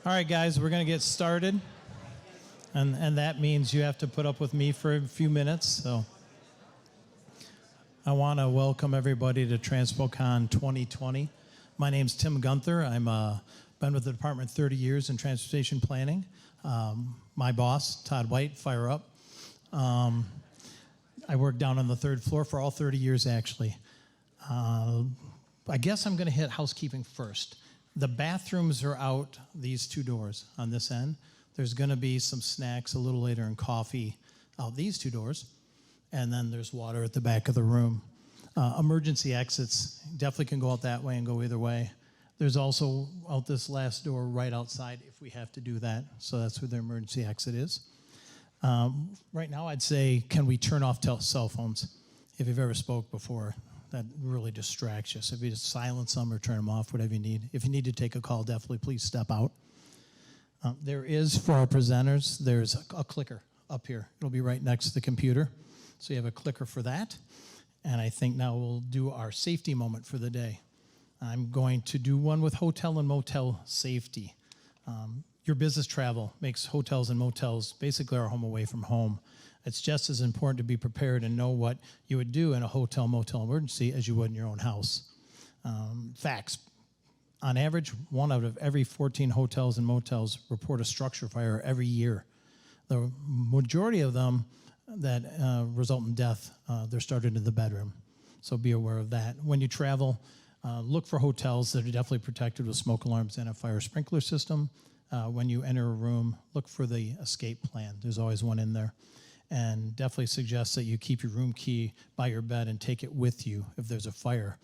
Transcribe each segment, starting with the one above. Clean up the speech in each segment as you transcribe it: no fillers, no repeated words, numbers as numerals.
All right, guys, we're going to get started. And that means you have to put up with me for a few minutes. So I want to welcome everybody to TranspoCon 2020. My name's Tim Gunther. I'm been with the department 30 years in transportation planning. My boss, Todd White, fire up. I worked down on the third floor for all 30 years, actually. I guess I'm going to hit housekeeping first. The bathrooms are out these two doors on this end. There's going to be some snacks a little later and coffee out these two doors. And then there's water at the back of the room. Emergency exits definitely can go out that way and go either way. There's also out this last door right outside if we have to do that. So that's where the emergency exit is. Right now I'd say, can we turn off cell phones? If you've ever spoke before, that really distracts you. So if you just silence them or turn them off, whatever you need. If you need to take a call, definitely please step out. There is, for our presenters, there's a clicker up here. It'll be right next to the computer. So you have a clicker for that. And I think now we'll do our safety moment for the day. I'm going to do one with hotel and motel safety. Your business travel makes hotels and motels basically our home away from home. It's just as important to be prepared and know what you would do in a hotel motel emergency as you would in your own house. Facts. On average, 1 out of every 14 hotels and motels report a structure fire every year. The majority of them that result in death, they're started in the bedroom. So be aware of that. When you travel, look for hotels that are definitely protected with smoke alarms and a fire sprinkler system. When you enter a room, look for the escape plan. There's always one in there. And definitely suggest that you keep your room key by your bed and take it with you if there's a fire.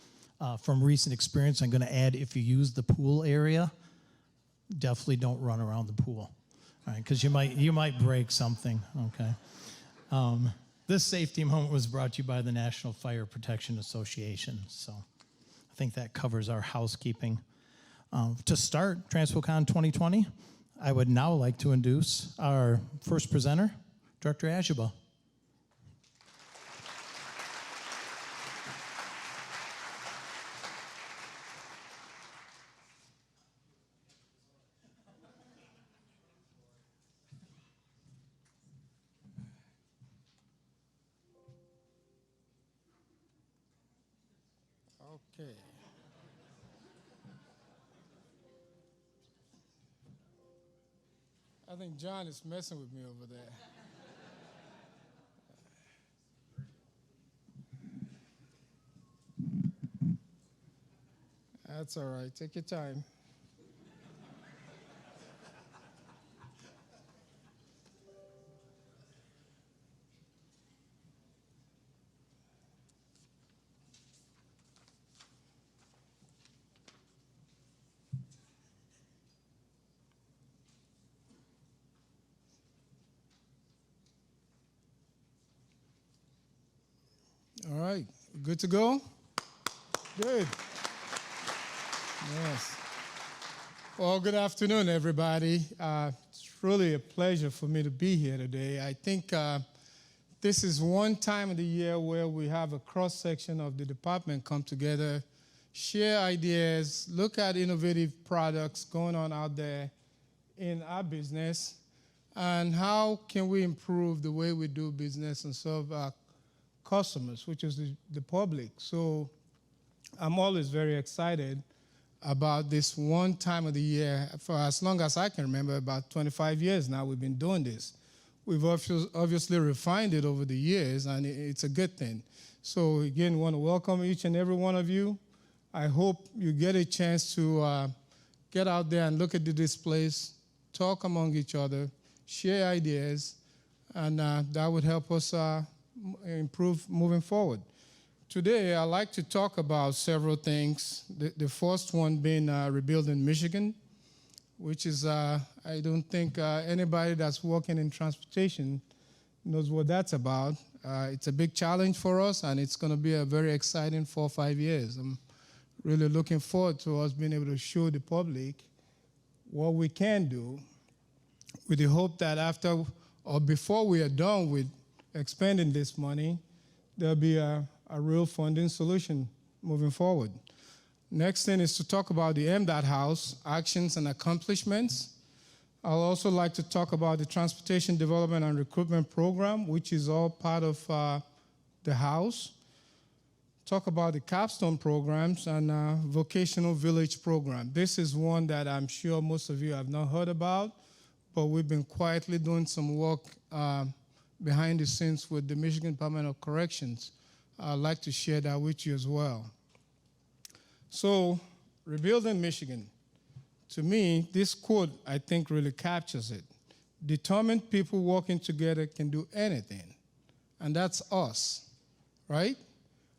From recent experience, I'm going to add, if you use the pool area, definitely don't run around the pool, right? Because you might break something. Okay. This safety moment was brought to you by the National Fire Protection Association. So I think that covers our housekeeping. To start TranspoCon 2020, I would now like to introduce our first presenter, Director Ajaba. Okay. I think John is messing with me over there. That's all right. Take your time. All right. Good to go? Good. Yes. Well, good afternoon, everybody. It's really a pleasure for me to be here today. I think this is one time of the year where we have a cross-section of the department come together, share ideas, look at innovative products going on out there in our business, and how can we improve the way we do business and serve our customers, which is the public. So I'm always very excited about this one time of the year. For as long as I can remember, about 25 years now we've been doing this. We've obviously refined it over the years, and it's a good thing. So again, we want to welcome each and every one of you. I hope you get a chance to get out there and look at the displays, talk among each other, share ideas, and that would help us improve moving forward. Today, I'd like to talk about several things. The first one being Rebuilding Michigan, which is, I don't think anybody that's working in transportation knows what that's about. It's a big challenge for us, and it's going to be a very exciting 4 or 5 years. I'm really looking forward to us being able to show the public what we can do, with the hope that after or before we are done with expending this money, there'll be a real funding solution moving forward. Next thing is to talk about the MDOT House, actions and accomplishments. I'll also like to talk about the Transportation Development and Recruitment Program, which is all part of the House. Talk about the capstone programs and vocational village program. This is one that I'm sure most of you have not heard about, but we've been quietly doing some work behind the scenes with the Michigan Department of Corrections. I'd like to share that with you as well. So, rebuilding Michigan. To me, this quote, I think, really captures it. Determined people working together can do anything, and that's us, right?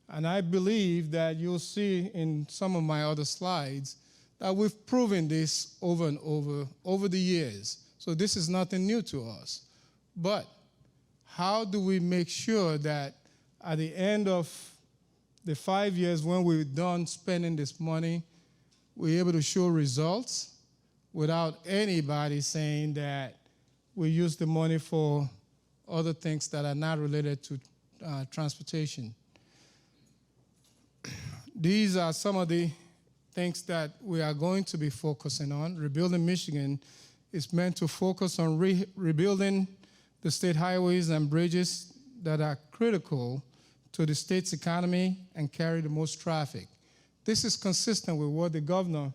And I believe that you'll see in some of my other slides that we've proven this over and over the years. So this is nothing new to us. But how do we make sure that at the end of the 5 years when we're done spending this money, we're able to show results without anybody saying that we use the money for other things that are not related to transportation? These are some of the things that we are going to be focusing on. Rebuilding Michigan is meant to focus on rebuilding the state highways and bridges that are critical to the state's economy and carry the most traffic. This is consistent with what the governor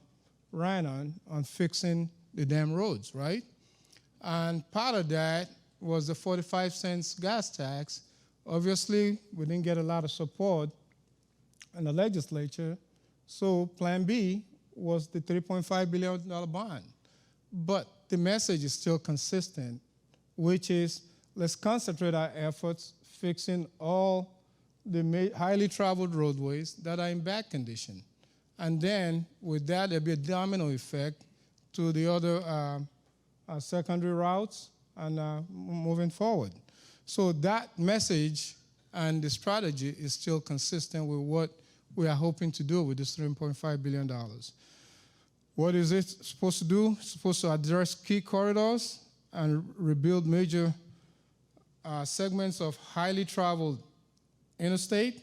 ran on fixing the damn roads, right? And part of that was the 45 cents gas tax. Obviously, we didn't get a lot of support in the legislature, so Plan B was the $3.5 billion bond. But the message is still consistent, which is let's concentrate our efforts fixing all the highly traveled roadways that are in bad condition. And then with that, there'll be a domino effect to the other secondary routes and moving forward. So that message and the strategy is still consistent with what we are hoping to do with this $3.5 billion. What is it supposed to do? It's supposed to address key corridors and rebuild major segments of highly traveled interstate,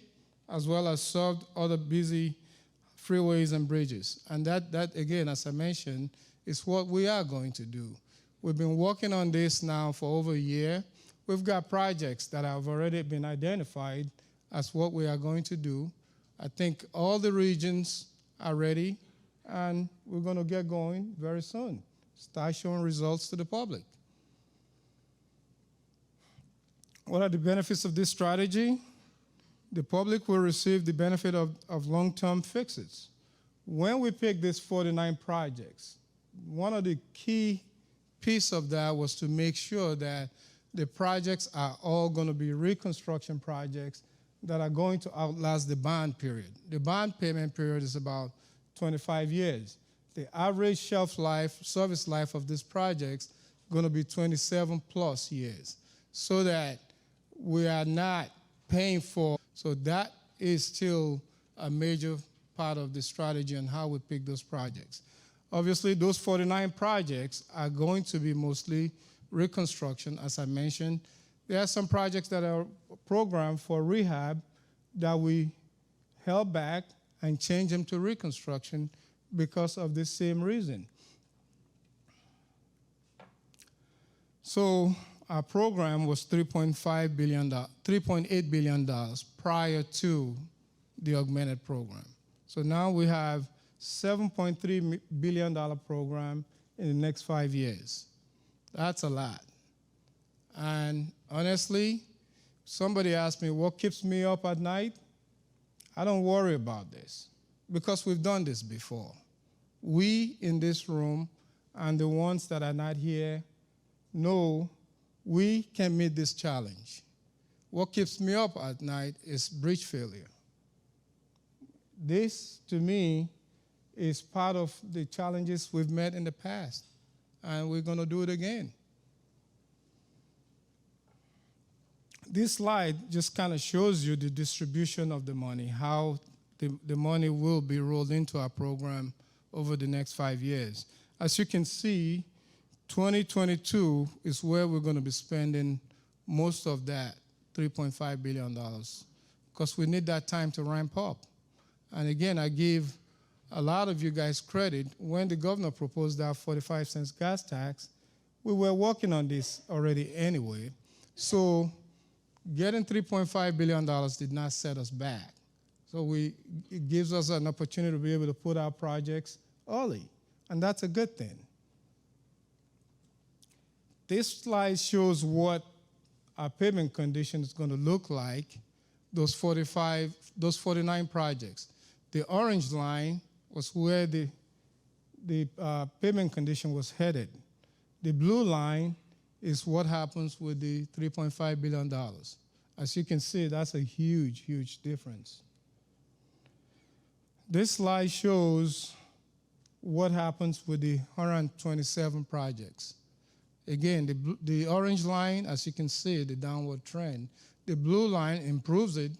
as well as serve other busy freeways and bridges. And that again, as I mentioned, is what we are going to do. We've been working on this now for over a year. We've got projects that have already been identified as what we are going to do. I think all the regions are ready, and we're going to get going very soon. Start showing results to the public. What are the benefits of this strategy? The public will receive the benefit of long-term fixes. When we picked these 49 projects, one of the key pieces of that was to make sure that the projects are all going to be reconstruction projects that are going to outlast the bond period. The bond payment period is about 25 years. The average shelf life, service life of these projects is going to be 27 plus years, so that we are not paying for. So that is still a major part of the strategy and how we pick those projects. Obviously, those 49 projects are going to be mostly reconstruction, as I mentioned. There are some projects that are programmed for rehab that we held back and changed them to reconstruction because of the same reason. So our program was $3.8 billion prior to the augmented program. So now we have $7.3 billion program in the next 5 years. That's a lot. And honestly, somebody asked me, what keeps me up at night? I don't worry about this because we've done this before. We in this room and the ones that are not here know we can meet this challenge. What keeps me up at night is bridge failure. This, to me, is part of the challenges we've met in the past, and we're going to do it again. This slide just kind of shows you the distribution of the money, how the money will be rolled into our program over the next 5 years. As you can see, 2022 is where we're going to be spending most of that $3.5 billion because we need that time to ramp up. And again, I give a lot of you guys credit. When the governor proposed that 45 cents gas tax, we were working on this already anyway. So getting $3.5 billion did not set us back. So it gives us an opportunity to be able to put our projects early, and that's a good thing. This slide shows what our pavement condition is going to look like, those 49 projects. The orange line was where the pavement condition was headed. The blue line is what happens with the $3.5 billion. As you can see, that's a huge, huge difference. This slide shows what happens with the 127 projects. Again, the orange line, as you can see, the downward trend. The blue line improves it,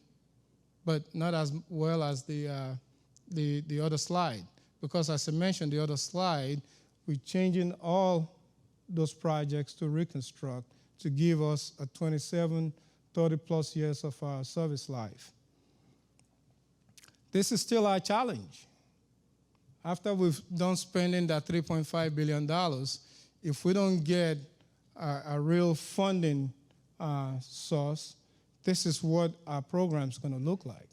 but not as well as the other slide. Because as I mentioned, the other slide, we're changing all those projects to reconstruct to give us a 27, 30-plus years of service life. This is still our challenge. After we've done spending that $3.5 billion, if we don't get a real funding source, this is what our program's going to look like.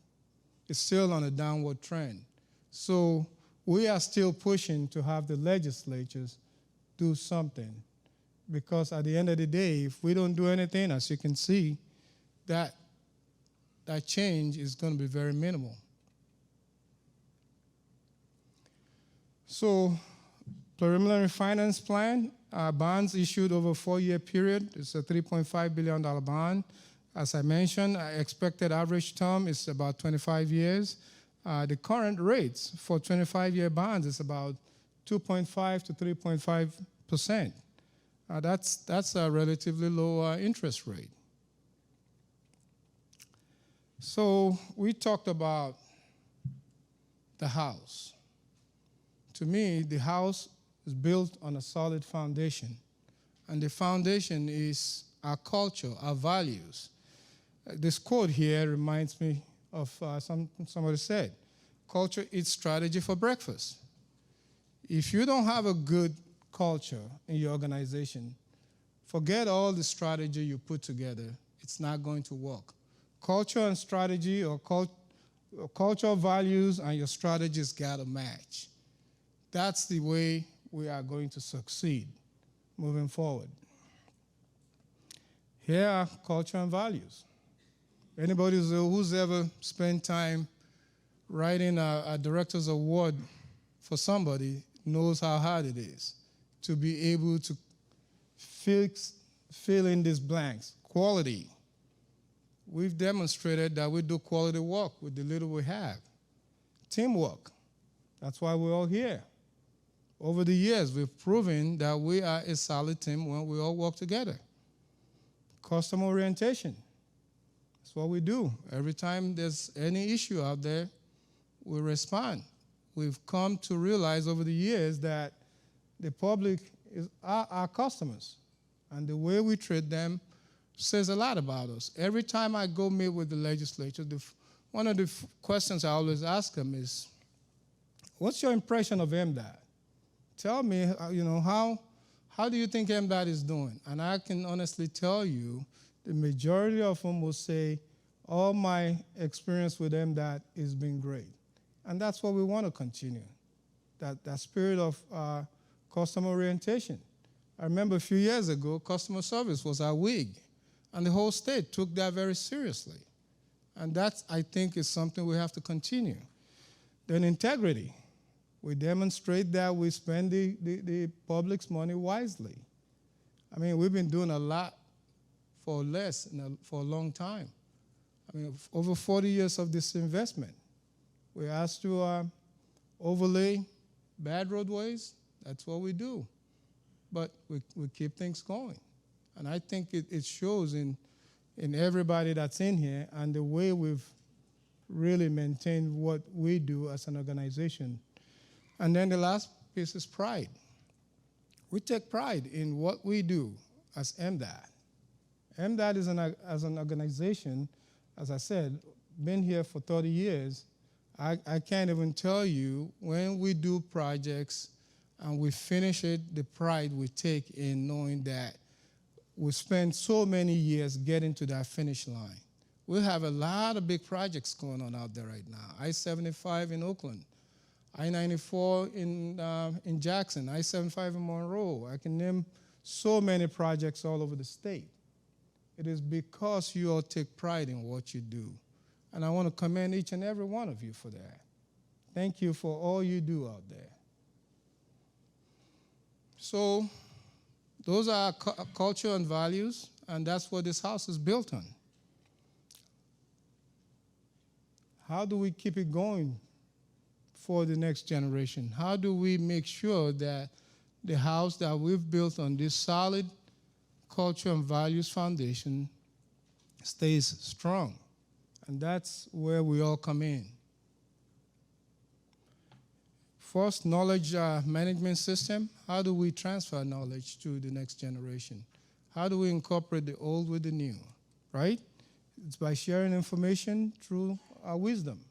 It's still on a downward trend. So we are still pushing to have the legislatures do something, because at the end of the day, if we don't do anything, as you can see, that change is going to be very minimal. So preliminary finance plan, bonds issued over a 4-year period. It's a $3.5 billion bond. As I mentioned, expected average term is about 25 years. The current rates for 25-year bonds is about 2.5 to 3.5%. That's a relatively low interest rate. So we talked about the house. To me, the house is built on a solid foundation, and the foundation is our culture, our values. This quote here reminds me of somebody said, "Culture eats strategy for breakfast." If you don't have a good culture in your organization, forget all the strategy you put together. It's not going to work. Culture and strategy, or cultural values and your strategies got to match. That's the way we are going to succeed moving forward. Here are culture and values. Anybody who's ever spent time writing a director's award for somebody knows how hard it is to be able to fill in these blanks. Quality. We've demonstrated that we do quality work with the little we have. Teamwork. That's why we're all here. Over the years, we've proven that we are a solid team when we all work together. Customer orientation. That's what we do. Every time there's any issue out there, we respond. We've come to realize over the years that the public is our customers, and the way we treat them says a lot about us. Every time I go meet with the legislature, one of the questions I always ask them is, what's your impression of MDOT? Tell me, how do you think MDOT is doing? And I can honestly tell you, the majority of them will say, all my experience with MDOT has been great. And that's what we want to continue, that spirit of customer orientation. I remember a few years ago, customer service was our wig, and the whole state took that very seriously. And that, I think, is something we have to continue. Then integrity. We demonstrate that we spend the public's money wisely. I mean, we've been doing a lot for less for a long time. I mean, over 40 years of this investment. We're asked to overlay bad roadways. That's what we do. But we keep things going. And I think it shows in everybody that's in here and the way we've really maintained what we do as an organization. And then the last piece is pride. We take pride in what we do as MDOT. MDOT is as an organization, as I said, been here for 30 years. I can't even tell you when we do projects and we finish it, the pride we take in knowing that we spent so many years getting to that finish line. We have a lot of big projects going on out there right now. I-75 in Oakland, I-94 in Jackson, I-75 in Monroe. I can name so many projects all over the state. It is because you all take pride in what you do. And I want to commend each and every one of you for that. Thank you for all you do out there. So those are our culture and values, and that's what this house is built on. How do we keep it going for the next generation? How do we make sure that the house that we've built on this solid culture and values foundation stays strong? And that's where we all come in. First, knowledge management system. How do we transfer knowledge to the next generation? How do we incorporate the old with the new, right? It's by sharing information through our wisdom.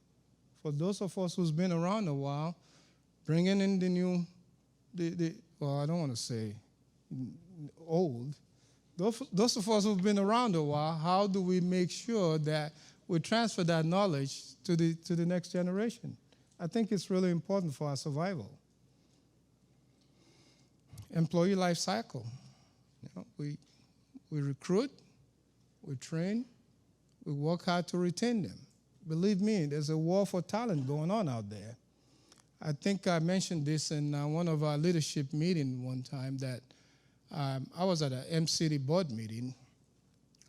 For those of us who's been around a while, bringing in the new, well, I don't want to say old. Those of us who've been around a while, how do we make sure that we transfer that knowledge to the next generation? I think it's really important for our survival. Employee life cycle. You know, we recruit, we train, we work hard to retain them. Believe me, there's a war for talent going on out there. I think I mentioned this in one of our leadership meetings one time that I was at an MCD board meeting,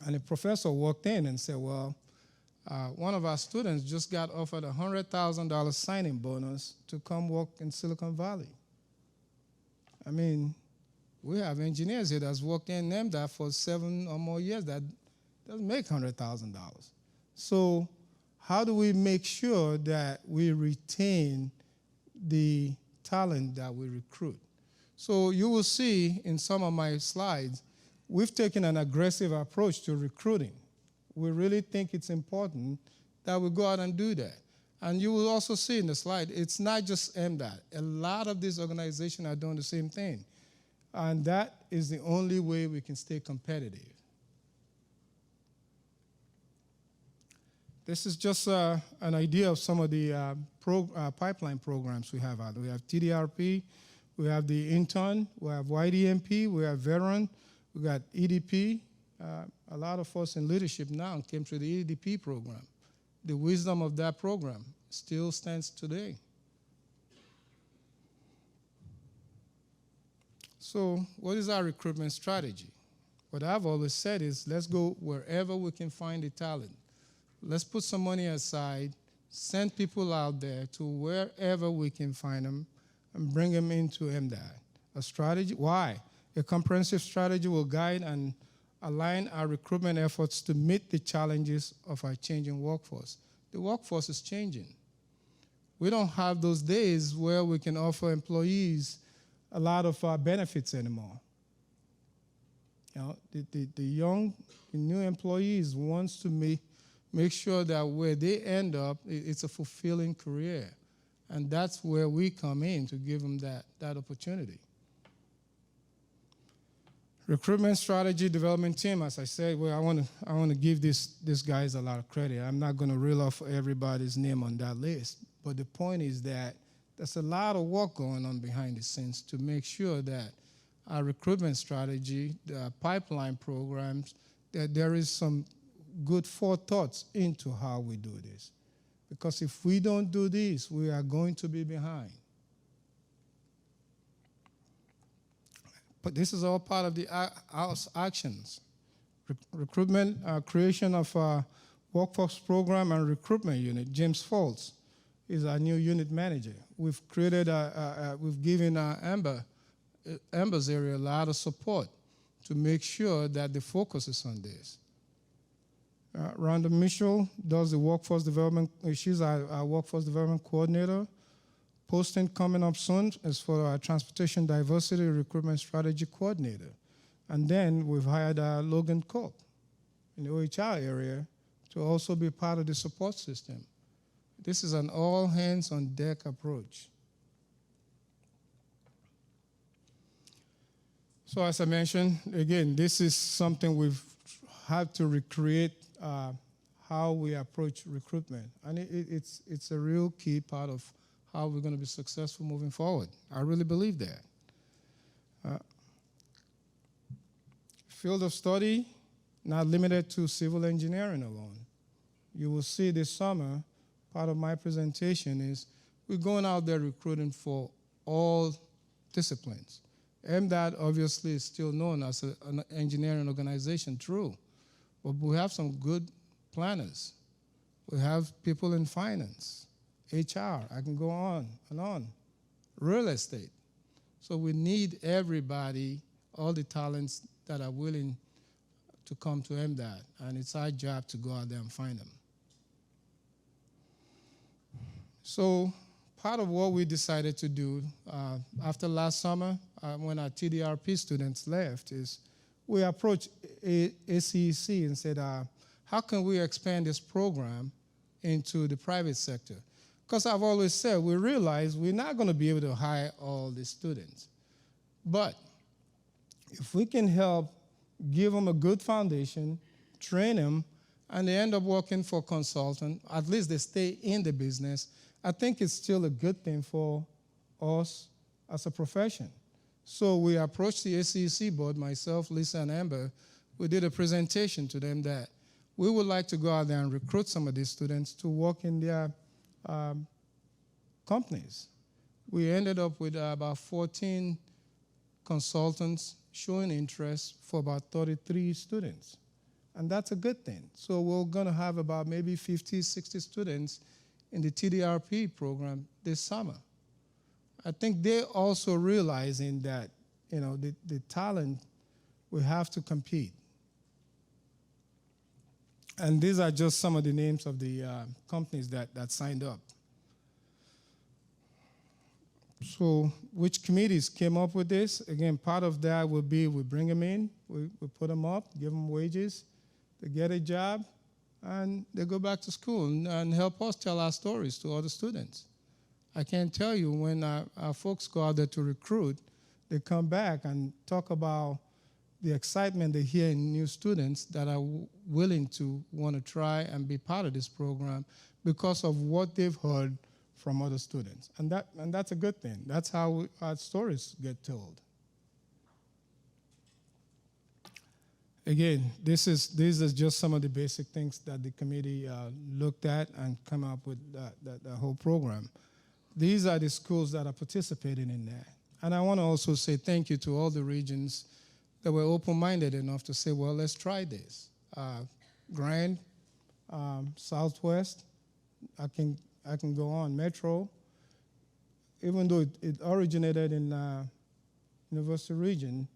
and a professor walked in and said, well, one of our students just got offered a $100,000 signing bonus to come work in Silicon Valley. I mean, we have engineers here that's worked in NAMDA for 7 or more years that doesn't make $100,000. So how do we make sure that we retain the talent that we recruit? So you will see in some of my slides, we've taken an aggressive approach to recruiting. We really think it's important that we go out and do that. And you will also see in the slide, it's not just MDOT. A lot of these organizations are doing the same thing. And that is the only way we can stay competitive. This is just an idea of some of the pipeline programs we have out there. We have TDRP, we have the intern, we have YDMP, we have veteran, we got EDP. A lot of us in leadership now came through the EDP program. The wisdom of that program still stands today. So what is our recruitment strategy? What I've always said is let's go wherever we can find the talent. Let's put some money aside, send people out there to wherever we can find them and bring them into MDOT. A strategy, why? A comprehensive strategy will guide and align our recruitment efforts to meet the challenges of our changing workforce. The workforce is changing. We don't have those days where we can offer employees a lot of benefits anymore. You know, the young, the new employees wants to make sure that where they end up, it's a fulfilling career. And that's where we come in to give them that opportunity. Recruitment strategy development team, as I said, well, I want to give these guys a lot of credit. I'm not going to reel off everybody's name on that list, but the point is that there's a lot of work going on behind the scenes to make sure that our recruitment strategy, the pipeline programs, that there is some good forethoughts into how we do this. Because if we don't do this, we are going to be behind. But this is all part of the house actions. Recruitment, creation of a workforce program and recruitment unit. James Foltz is our new unit manager. We've created, we've given Amber's area a lot of support to make sure that the focus is on this. Rhonda Mitchell does the workforce development. She's our workforce development coordinator. Posting coming up soon is for our transportation diversity recruitment strategy coordinator. And then we've hired Logan Cook in the OHR area to also be part of the support system. This is an all-hands-on-deck approach. So as I mentioned, again, this is something we've had to recreate how we approach recruitment. And it's a real key part of how we're going to be successful moving forward. I really believe that. Field of study, not limited to civil engineering alone. You will see this summer, part of my presentation is we're going out there recruiting for all disciplines. MDOT obviously is still known as an engineering organization, true, but we have some good planners. We have people in finance, HR, I can go on and on, real estate. So we need everybody, all the talents that are willing to come to MDOT, and it's our job to go out there and find them. So part of what we decided to do after last summer, when our TDRP students left, is we approached ACEC and said, how can we expand this program into the private sector? Because I've always said, we realize we're not going to be able to hire all the students. But if we can help give them a good foundation, train them, and they end up working for a consultant, at least they stay in the business, I think it's still a good thing for us as a profession. So we approached the ACEC board, myself, Lisa, and Amber. We did a presentation to them that we would like to go out there and recruit some of these students to work in their companies. We ended up with about 14 consultants showing interest for about 33 students. And that's a good thing. So we're going to have about maybe 50, 60 students in the TDRP program this summer. I think they're also realizing that, you know, the talent, we have to compete. And these are just some of the names of the companies that signed up. So which committees came up with this? Again, part of that would be we bring them in, we put them up, give them wages, they get a job, and they go back to school and help us tell our stories to other students. I can tell you when our folks go out there to recruit, they come back and talk about the excitement they hear in new students that are willing to want to try and be part of this program because of what they've heard from other students. And that's a good thing. That's how our stories get told. Again, these are just some of the basic things that the committee looked at and come up with the whole program. These are the schools that are participating in that. And I want to also say thank you to all the regions that were open-minded enough to say, well, let's try this. Grand, Southwest, I can go on, Metro, even though it originated in University Region,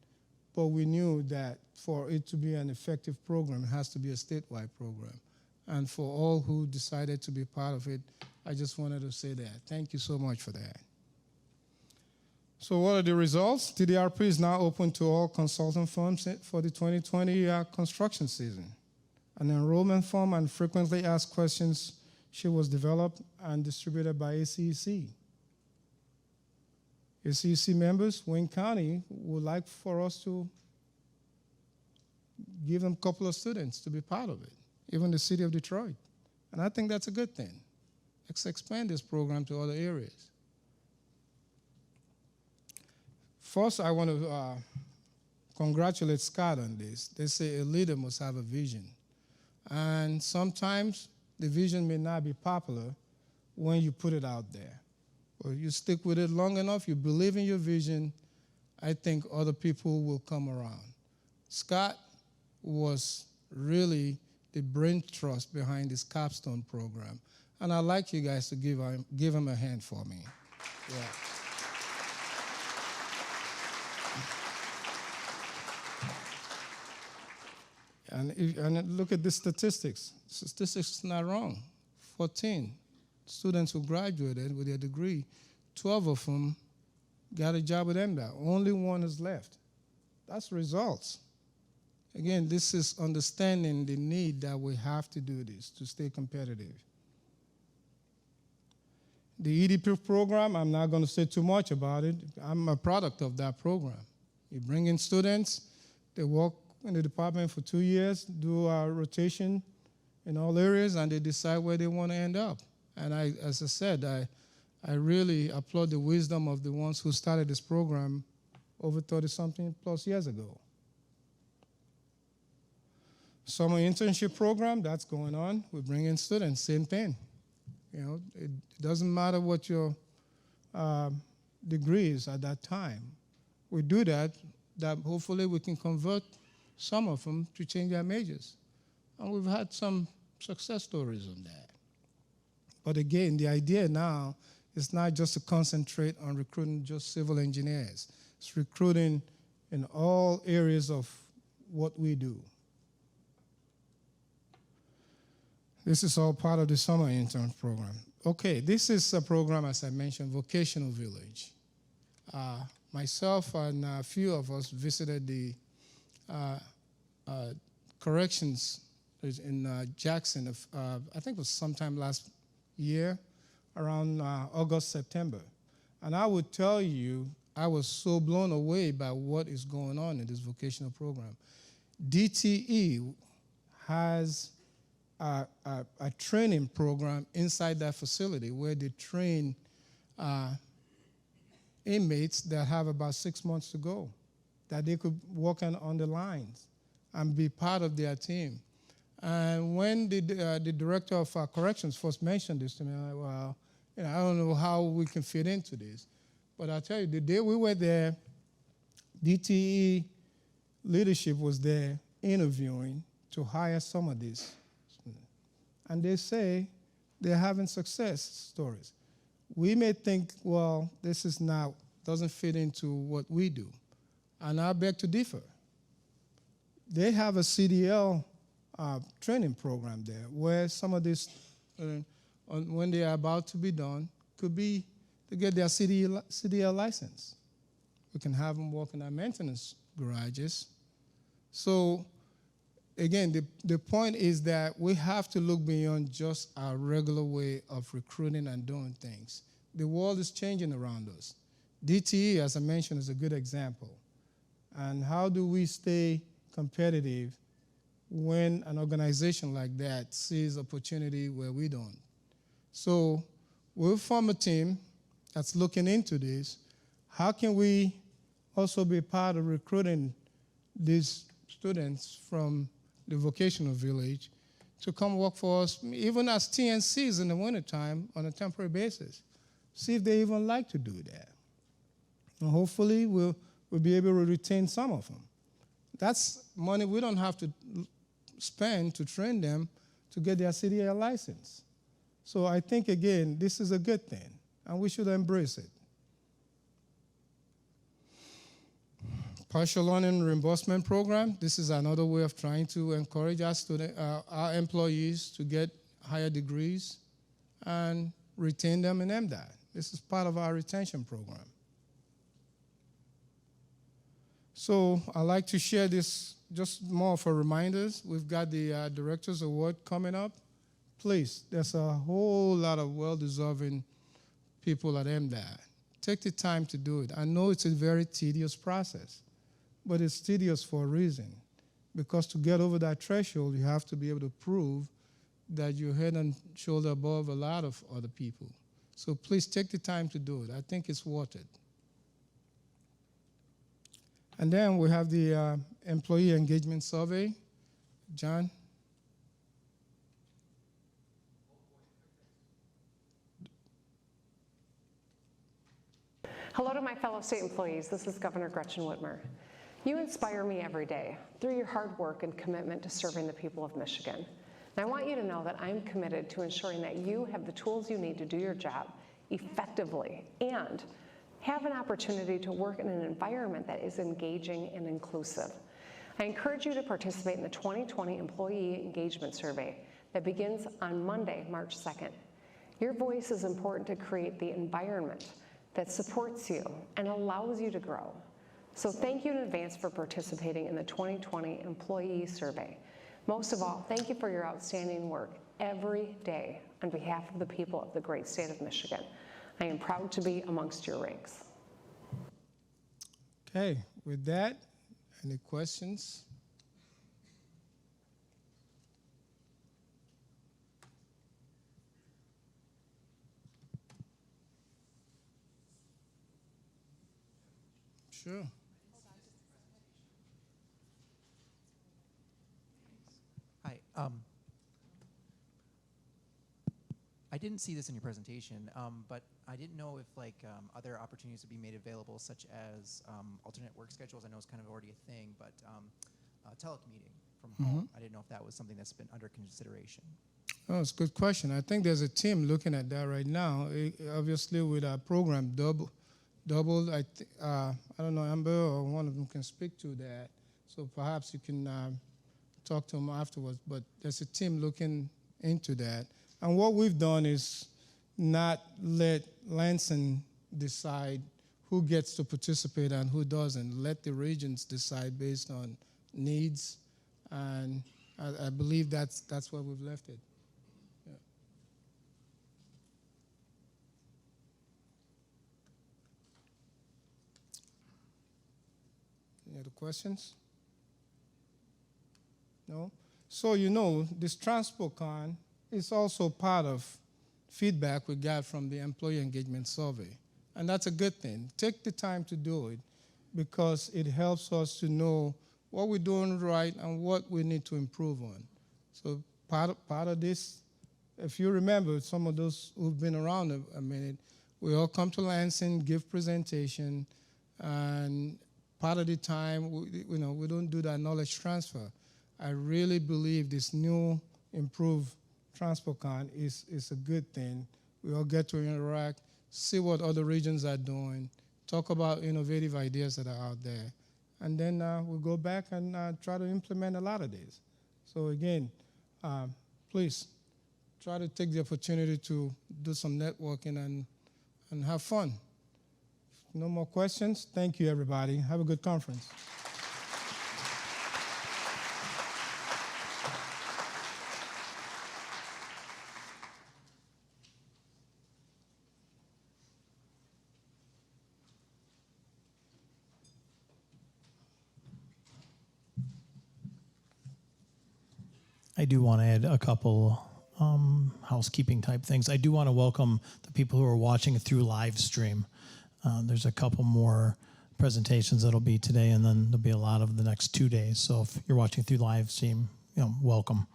but we knew that for it to be an effective program, it has to be a statewide program. And for all who decided to be part of it, I just wanted to say that. Thank you so much for that. So what are the results? TDRP is now open to all consultant firms for the 2020 construction season. An enrollment form and frequently asked questions sheet was developed and distributed by ACEC. ACEC members, Wayne County would like for us to give them a couple of students to be part of it, even the city of Detroit. And I think that's a good thing. Let's expand this program to other areas. First, I want to congratulate Scott on this. They say a leader must have a vision. And sometimes the vision may not be popular when you put it out there. But you stick with it long enough, you believe in your vision, I think other people will come around. Scott was really the brain trust behind this capstone program. And I'd like you guys to give him a hand for me. Yeah. And look at the statistics. Statistics is not wrong. 14 students who graduated with their degree, 12 of them got a job with MDOT. Only one is left. That's results. Again, this is understanding the need that we have to do this to stay competitive. The EDP program, I'm not going to say too much about it. I'm a product of that program. You bring in students, they work in the department for 2 years, do a rotation in all areas, and they decide where they want to end up. And as I said, I really applaud the wisdom of the ones who started this program over 30-something plus years ago. Summer internship program, that's going on. We bring in students, same thing. You know, it doesn't matter what your degree is at that time. We do that hopefully we can convert some of them to change their majors. And we've had some success stories on that. But again, the idea now is not just to concentrate on recruiting just civil engineers. It's recruiting in all areas of what we do. This is all part of the summer intern program. Okay, this is a program, as I mentioned, Vocational Village. Myself and a few of us visited the corrections in Jackson, I think it was sometime last year, around August, September. And I would tell you, I was so blown away by what is going on in this vocational program. DTE has a training program inside that facility where they train inmates that have about 6 months to go, that they could work on the lines and be part of their team. And when the director of corrections first mentioned this to me, I'm like, well, you know, I don't know how we can fit into this. But I'll tell you, the day we were there, DTE leadership was there interviewing to hire some of these. And they say they're having success stories. We may think, well, this is not, doesn't fit into what we do. And I beg to differ. They have a CDL training program there where some of this, when they are about to be done, could be to get their CDL license. We can have them work in our maintenance garages. So again, the point is that we have to look beyond just our regular way of recruiting and doing things. The world is changing around us. DTE, as I mentioned, is a good example. And how do we stay competitive when an organization like that sees opportunity where we don't? So we'll form a team that's looking into this. How can we also be part of recruiting these students from the vocational village to come work for us, even as TNCs in the wintertime on a temporary basis? See if they even like to do that. And hopefully we'll be able to retain some of them. That's money we don't have to spend to train them to get their CDL license. So I think, again, this is a good thing, and we should embrace it. Partial learning reimbursement program. This is another way of trying to encourage our employees to get higher degrees and retain them in MDOT. This is part of our retention program. So I'd like to share this, just more for reminders. We've got the Director's Award coming up. Please, there's a whole lot of well-deserving people at MDOT. Take the time to do it. I know it's a very tedious process, but it's tedious for a reason. Because to get over that threshold, you have to be able to prove that you're head and shoulder above a lot of other people. So please take the time to do it. I think it's worth it. And then we have the employee engagement survey. John? Hello to my fellow state employees. This is Governor Gretchen Whitmer. You inspire me every day through your hard work and commitment to serving the people of Michigan. And I want you to know that I'm committed to ensuring that you have the tools you need to do your job effectively and have an opportunity to work in an environment that is engaging and inclusive. I encourage you to participate in the 2020 Employee Engagement Survey that begins on Monday, March 2nd. Your voice is important to create the environment that supports you and allows you to grow. So thank you in advance for participating in the 2020 Employee Survey. Most of all, thank you for your outstanding work every day on behalf of the people of the great state of Michigan. I am proud to be amongst your ranks. Okay, with that, any questions? Sure. Hi. I didn't see this in your presentation, but I didn't know if other opportunities would be made available, such as alternate work schedules. I know it's kind of already a thing, but telecommuting from home. I didn't know if that was something that's been under consideration. Oh, it's a good question. I think there's a team looking at that right now. Obviously, with our program doubled, I don't know, Amber or one of them can speak to that. So perhaps you can talk to them afterwards. But there's a team looking into that. And what we've done is not let Lansing decide who gets to participate and who doesn't. Let the regions decide based on needs. And I believe that's where we've left it. Yeah. Any other questions? No? So this TranspoCon is also part of feedback we got from the employee engagement survey. And that's a good thing. Take the time to do it because it helps us to know what we're doing right and what we need to improve on. So part of this, if you remember, some of those who've been around a minute, we all come to Lansing, give presentation, and part of the time, we don't do that knowledge transfer. I really believe this new improved TranspoCon is a good thing. We all get to interact, see what other regions are doing, talk about innovative ideas that are out there, and then we'll go back and try to implement a lot of these. So again, please try to take the opportunity to do some networking and have fun. No more questions? Thank you, everybody. Have a good conference. I do want to add a couple housekeeping type things. I do want to welcome the people who are watching through Livestream. There's a couple more presentations that'll be today, and then there'll be a lot of the next 2 days. So if you're watching through Livestream, welcome.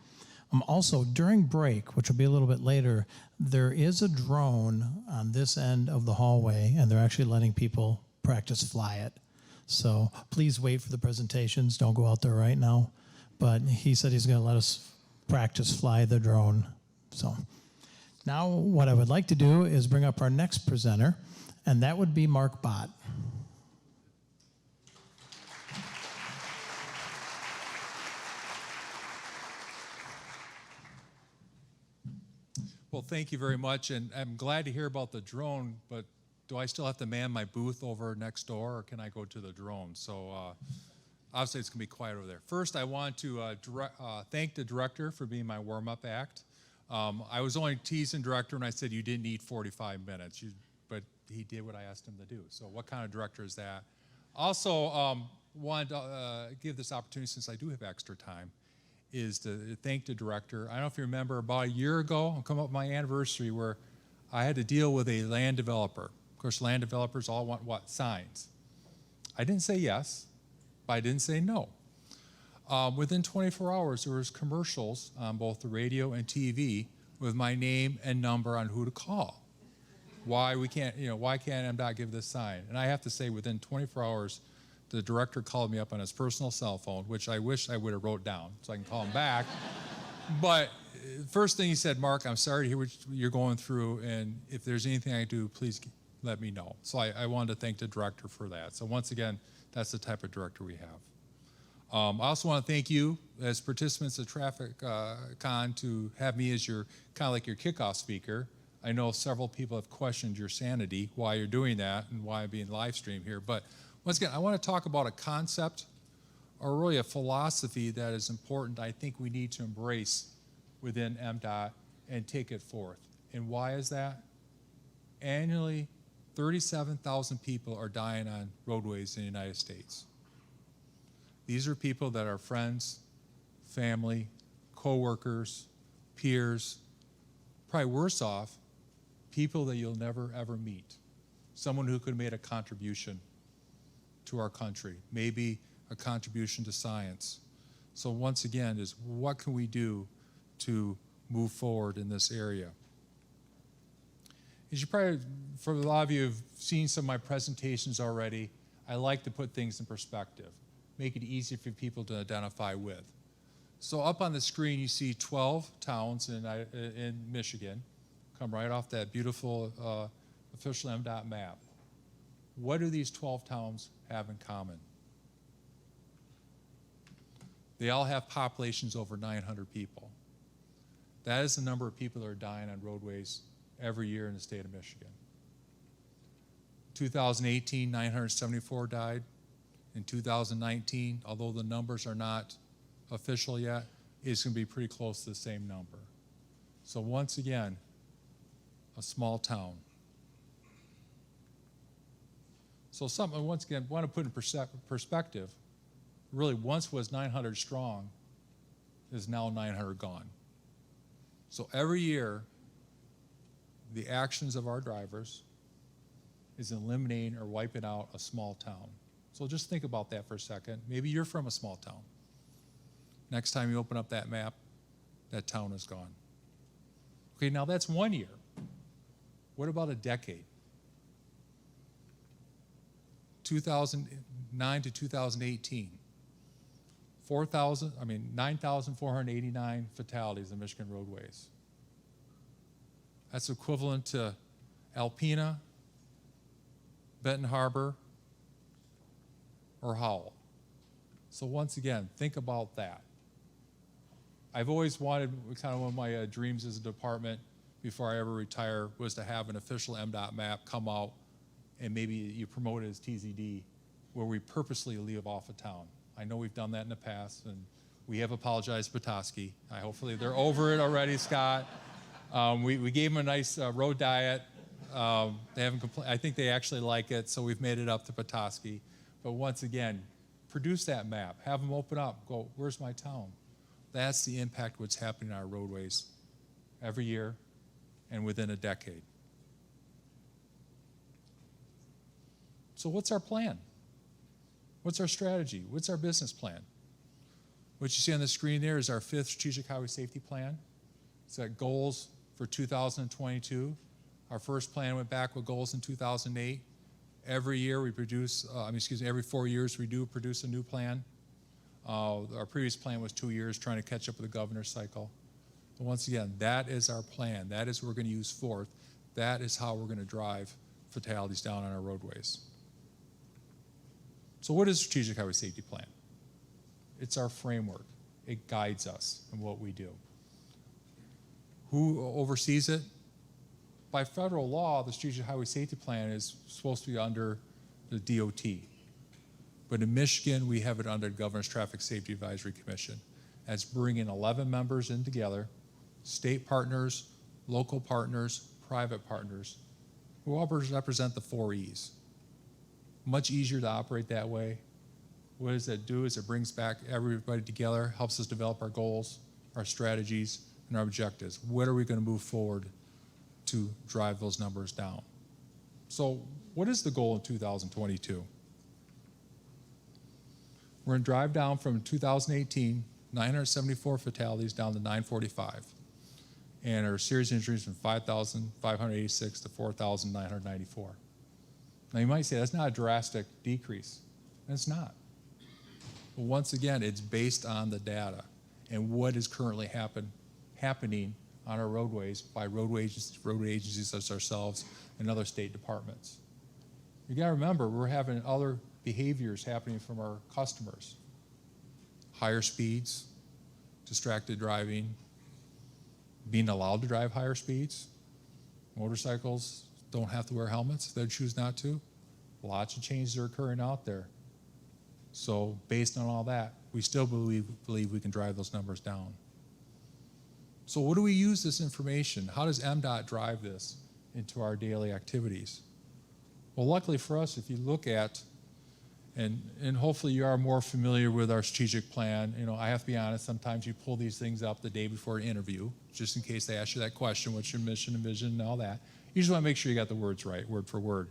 Also, during break, which will be a little bit later, there is a drone on this end of the hallway, and they're actually letting people practice fly it. So please wait for the presentations. Don't go out there right now. But he said he's going to let us practice fly the drone. So now what I would like to do is bring up our next presenter, and that would be Mark Bott. Well, thank you very much, and I'm glad to hear about the drone, but do I still have to man my booth over next door, or can I go to the drone? So obviously it's going to be quiet over there. First, I want to thank the director for being my warm-up act. I was only teasing director when I said you didn't need 45 minutes, but he did what I asked him to do. So what kind of director is that? Also, wanted to give this opportunity, since I do have extra time, is to thank the director. I don't know if you remember, about a year ago, I'm coming up with my anniversary, where I had to deal with a land developer. Of course, land developers all want what? Signs. I didn't say yes, but I didn't say no. Within 24 hours, there was commercials on both the radio and TV with my name and number on who to call. Why can't MDOT give this sign? And I have to say, within 24 hours, the director called me up on his personal cell phone, which I wish I would have wrote down so I can call him back. But first thing he said, Mark, I'm sorry to hear what you're going through, and if there's anything I can do, please let me know. So I wanted to thank the director for that. So once again, that's the type of director we have. I also want to thank you as participants at TranspoCon to have me as your kind of like your kickoff speaker. I know several people have questioned your sanity, why you're doing that, and why I'm being live streamed here. But once again, I want to talk about a concept, or really a philosophy, that is important. I think we need to embrace within MDOT and take it forth. And why is that? Annually, 37,000 people are dying on roadways in the United States. These are people that are friends, family, co-workers, peers, probably worse off, people that you'll never ever meet. Someone who could have made a contribution to our country, maybe a contribution to science. So once again, is what can we do to move forward in this area? As you probably, for a lot of you have seen some of my presentations already, I like to put things in perspective, make it easy for people to identify with. So up on the screen, you see 12 towns in Michigan, come right off that beautiful official MDOT map. What do these 12 towns have in common? They all have populations over 900 people. That is the number of people that are dying on roadways every year in the state of Michigan. 2018, 974 died. In 2019, although the numbers are not official yet, it's going to be pretty close to the same number. So once again, a small town. So something, once again, I want to put in perspective, really once was 900 strong, is now 900 gone. So every year, the actions of our drivers is eliminating or wiping out a small town. So just think about that for a second. Maybe you're from a small town. Next time you open up that map, that town is gone. Okay, now that's 1 year. What about a decade? 2009 to 2018. 9,489 fatalities in Michigan roadways. That's equivalent to Alpena, Benton Harbor, or Howell. So once again, think about that. I've always wanted, kind of one of my dreams as a department before I ever retire was to have an official MDOT map come out and maybe you promote it as TZD where we purposely leave off a town. I know we've done that in the past and we have apologized to Petoskey. Hopefully they're over it already, Scott. We gave them a nice road diet. They haven't complained. I think they actually like it, so we've made it up to Petoskey. But once again, produce that map. Have them open up. Go, where's my town? That's the impact of what's happening on our roadways every year and within a decade. So what's our plan? What's our strategy? What's our business plan? What you see on the screen there is our 5th Strategic Highway Safety Plan. It's got goals for 2022. Our first plan went back with goals in 2008. Every year we produce, every 4 years we do produce a new plan. Our previous plan was 2 years, trying to catch up with the governor's cycle. But once again, that is our plan. That is what we're going to use forth. That is how we're going to drive fatalities down on our roadways. So what is Strategic Highway Safety Plan? It's our framework. It guides us in what we do. Who oversees it? By federal law, the Strategic Highway Safety Plan is supposed to be under the DOT. But in Michigan, we have it under the Governor's Traffic Safety Advisory Commission. That's bringing 11 members in together, state partners, local partners, private partners, who all represent the 4 E's. Much easier to operate that way. What does that do is it brings back everybody together, helps us develop our goals, our strategies, and our objectives. What are we going to move forward to drive those numbers down? So what is the goal in 2022? We're going to drive down from 2018, 974 fatalities down to 945. And our serious injuries from 5,586 to 4,994. Now you might say that's not a drastic decrease. And it's not. But once again, it's based on the data and what is currently happening on our roadways by roadway agencies such as ourselves and other state departments. You got to remember, we're having other behaviors happening from our customers. Higher speeds, distracted driving, being allowed to drive higher speeds. Motorcycles don't have to wear helmets if they choose not to. Lots of changes are occurring out there. So based on all that, we still believe we can drive those numbers down. So what do we use this information? How does MDOT drive this into our daily activities? Well, luckily for us, if you look at, and hopefully you are more familiar with our strategic plan. You know, I have to be honest, sometimes you pull these things up the day before an interview, just in case they ask you that question, what's your mission and vision and all that. You just want to make sure you got the words right, word for word.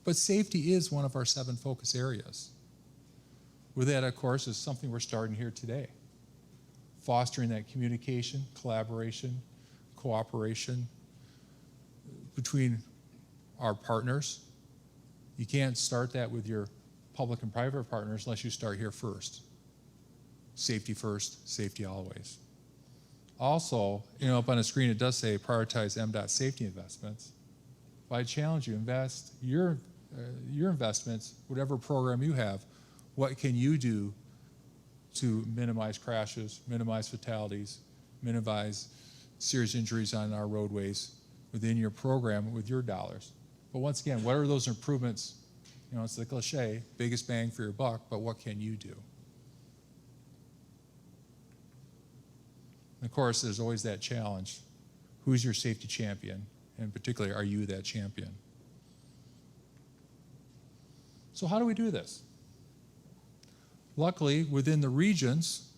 But safety is one of our 7 focus areas. With that, of course, is something we're starting here today. Fostering that communication, collaboration, cooperation between our partners. You can't start that with your public and private partners unless you start here first. Safety first, safety always. Also, you know, up on the screen it does say prioritize MDOT safety investments. But I challenge you, invest your investments, whatever program you have, what can you do to minimize crashes, minimize fatalities, minimize serious injuries on our roadways within your program with your dollars. But once again, what are those improvements? You know, it's the cliche, biggest bang for your buck, but what can you do? And of course, there's always that challenge. Who's your safety champion? And particularly, are you that champion? So how do we do this? Luckily, within the regions,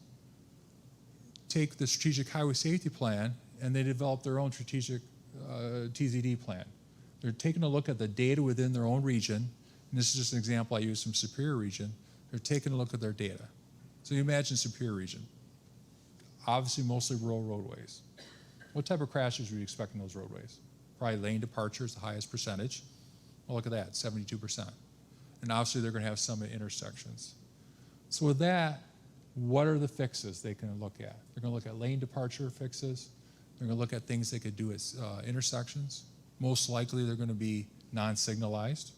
take the Strategic Highway Safety Plan, and they develop their own strategic TZD plan. They're taking a look at the data within their own region, and this is just an example I use from Superior Region. They're taking a look at their data. So you imagine Superior Region. Obviously, mostly rural roadways. What type of crashes would you expect in those roadways? Probably lane departure is the highest percentage. Well, look at that, 72%. And obviously, they're going to have some at intersections. So with that, what are the fixes they can look at? They're going to look at lane departure fixes. They're going to look at things they could do at intersections. Most likely, they're going to be non-signalized.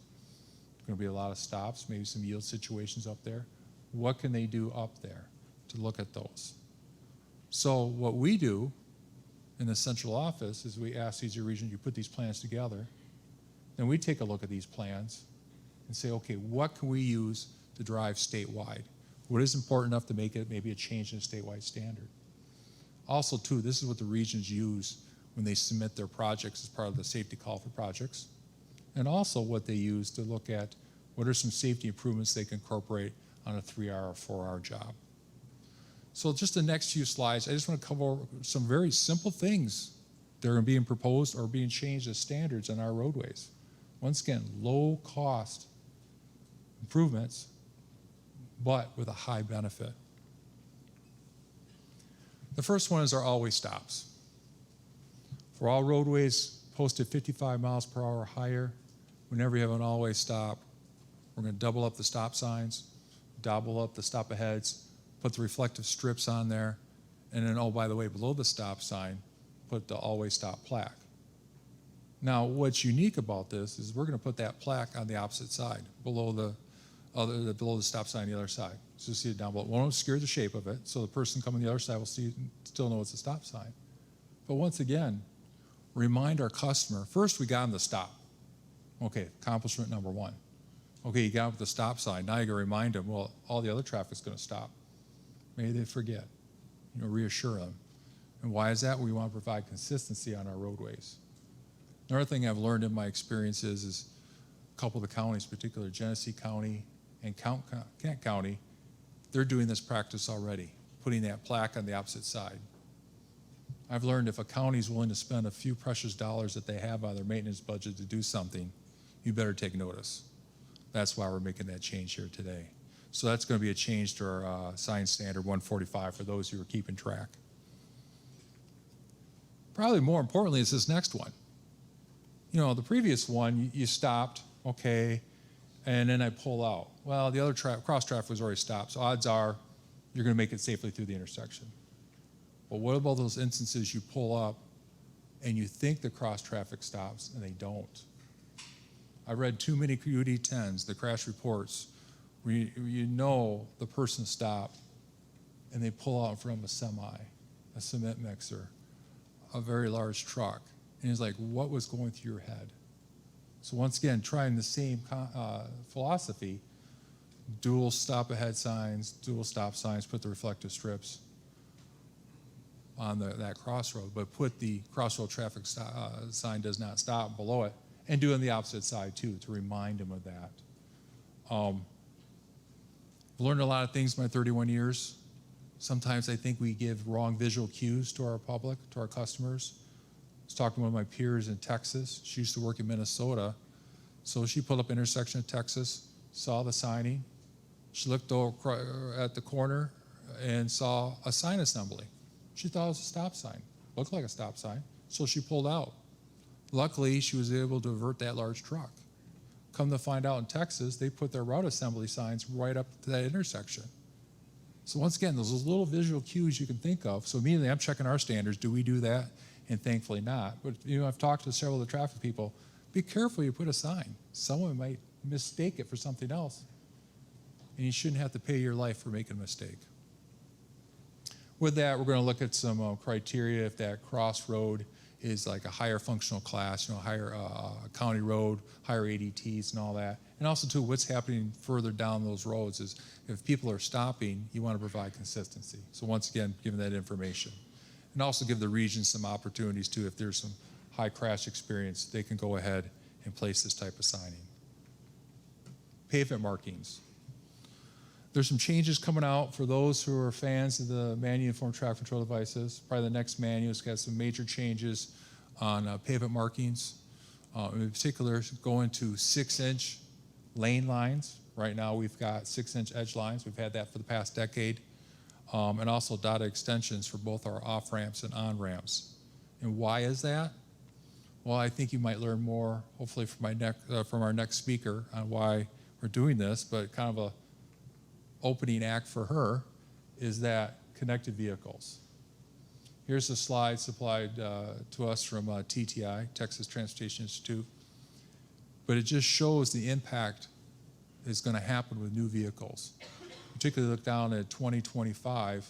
There's going to be a lot of stops, maybe some yield situations up there. What can they do up there to look at those? So what we do in the central office is we ask these regions, you put these plans together, then we take a look at these plans and say, okay, what can we use to drive statewide? What is important enough to make it maybe a change in a statewide standard? Also, too, this is what the regions use when they submit their projects as part of the safety call for projects, and also what they use to look at what are some safety improvements they can incorporate on a 3-hour or 4-hour job. So just the next few slides, I just want to cover some very simple things that are being proposed or being changed as standards on our roadways. Once again, low cost improvements, but with a high benefit. The first one is our always stops. For all roadways posted 55 miles per hour or higher, whenever you have an always stop, we're going to double up the stop signs, double up the stop aheads, put the reflective strips on there, and then, oh, by the way, below the stop sign, put the always stop plaque. Now, what's unique about this is we're going to put that plaque on the opposite side, below the stop sign on the other side. So you see it down below. It won't obscure the shape of it, so the person coming the other side will still know it's a stop sign. But once again, remind our customer, first we got them to stop. Okay, accomplishment number 1. Okay, you got them with the stop sign. Now you got to remind them, well, all the other traffic's going to stop. Maybe they forget. You know, reassure them. And why is that? We want to provide consistency on our roadways. Another thing I've learned in my experiences is a couple of the counties, particularly Genesee County and Kent County, they're doing this practice already, putting that plaque on the opposite side. I've learned if a county is willing to spend a few precious dollars that they have on their maintenance budget to do something, you better take notice. That's why we're making that change here today. So that's going to be a change to our sign standard 145 for those who are keeping track. Probably more importantly is this next one. You know, the previous one, you stopped, okay, and then I pull out. Well, the other cross traffic was already stopped, so odds are you're going to make it safely through the intersection. But what about those instances you pull up and you think the cross traffic stops and they don't? I read too many UD10s, the crash reports, where you know the person stopped and they pull out from a semi, a cement mixer, a very large truck. And it's like, what was going through your head? So once again, trying the same philosophy, dual stop ahead signs, dual stop signs, put the reflective strips on that crossroad, but put the crossroad traffic sign does not stop below it, and doing the opposite side too, to remind them of that. I've learned a lot of things in my 31 years. Sometimes I think we give wrong visual cues to our public, to our customers. I was talking to one of my peers in Texas. She used to work in Minnesota. So she pulled up intersection of Texas, saw the signing. She looked over at the corner and saw a sign assembly. She thought it was a stop sign. Looked like a stop sign. So she pulled out. Luckily, she was able to avert that large truck. Come to find out in Texas, they put their route assembly signs right up to that intersection. So once again, those little visual cues you can think of. So immediately I'm checking our standards. Do we do that? And thankfully not. But I've talked to several of the traffic people. Be careful you put a sign. Someone might mistake it for something else. And you shouldn't have to pay your life for making a mistake. With that, we're going to look at some criteria if that crossroad is like a higher functional class, higher county road, higher ADTs and all that. And also too, what's happening further down those roads is if people are stopping, you want to provide consistency. So once again, giving that information. And also give the region some opportunities too. If there's some high crash experience, they can go ahead and place this type of signing. Pavement markings. There's some changes coming out for those who are fans of the manual uniform traffic control devices. Probably the next manual has got some major changes on pavement markings. In particular, going to 6-inch lane lines. Right now we've got 6-inch edge lines. We've had that for the past decade. And also data extensions for both our off-ramps and on-ramps. And why is that? Well, I think you might learn more, hopefully, from our next speaker on why we're doing this, but kind of a opening act for her is that connected vehicles. Here's a slide supplied to us from TTI, Texas Transportation Institute, but it just shows the impact that's going to happen with new vehicles. Particularly look down at 2025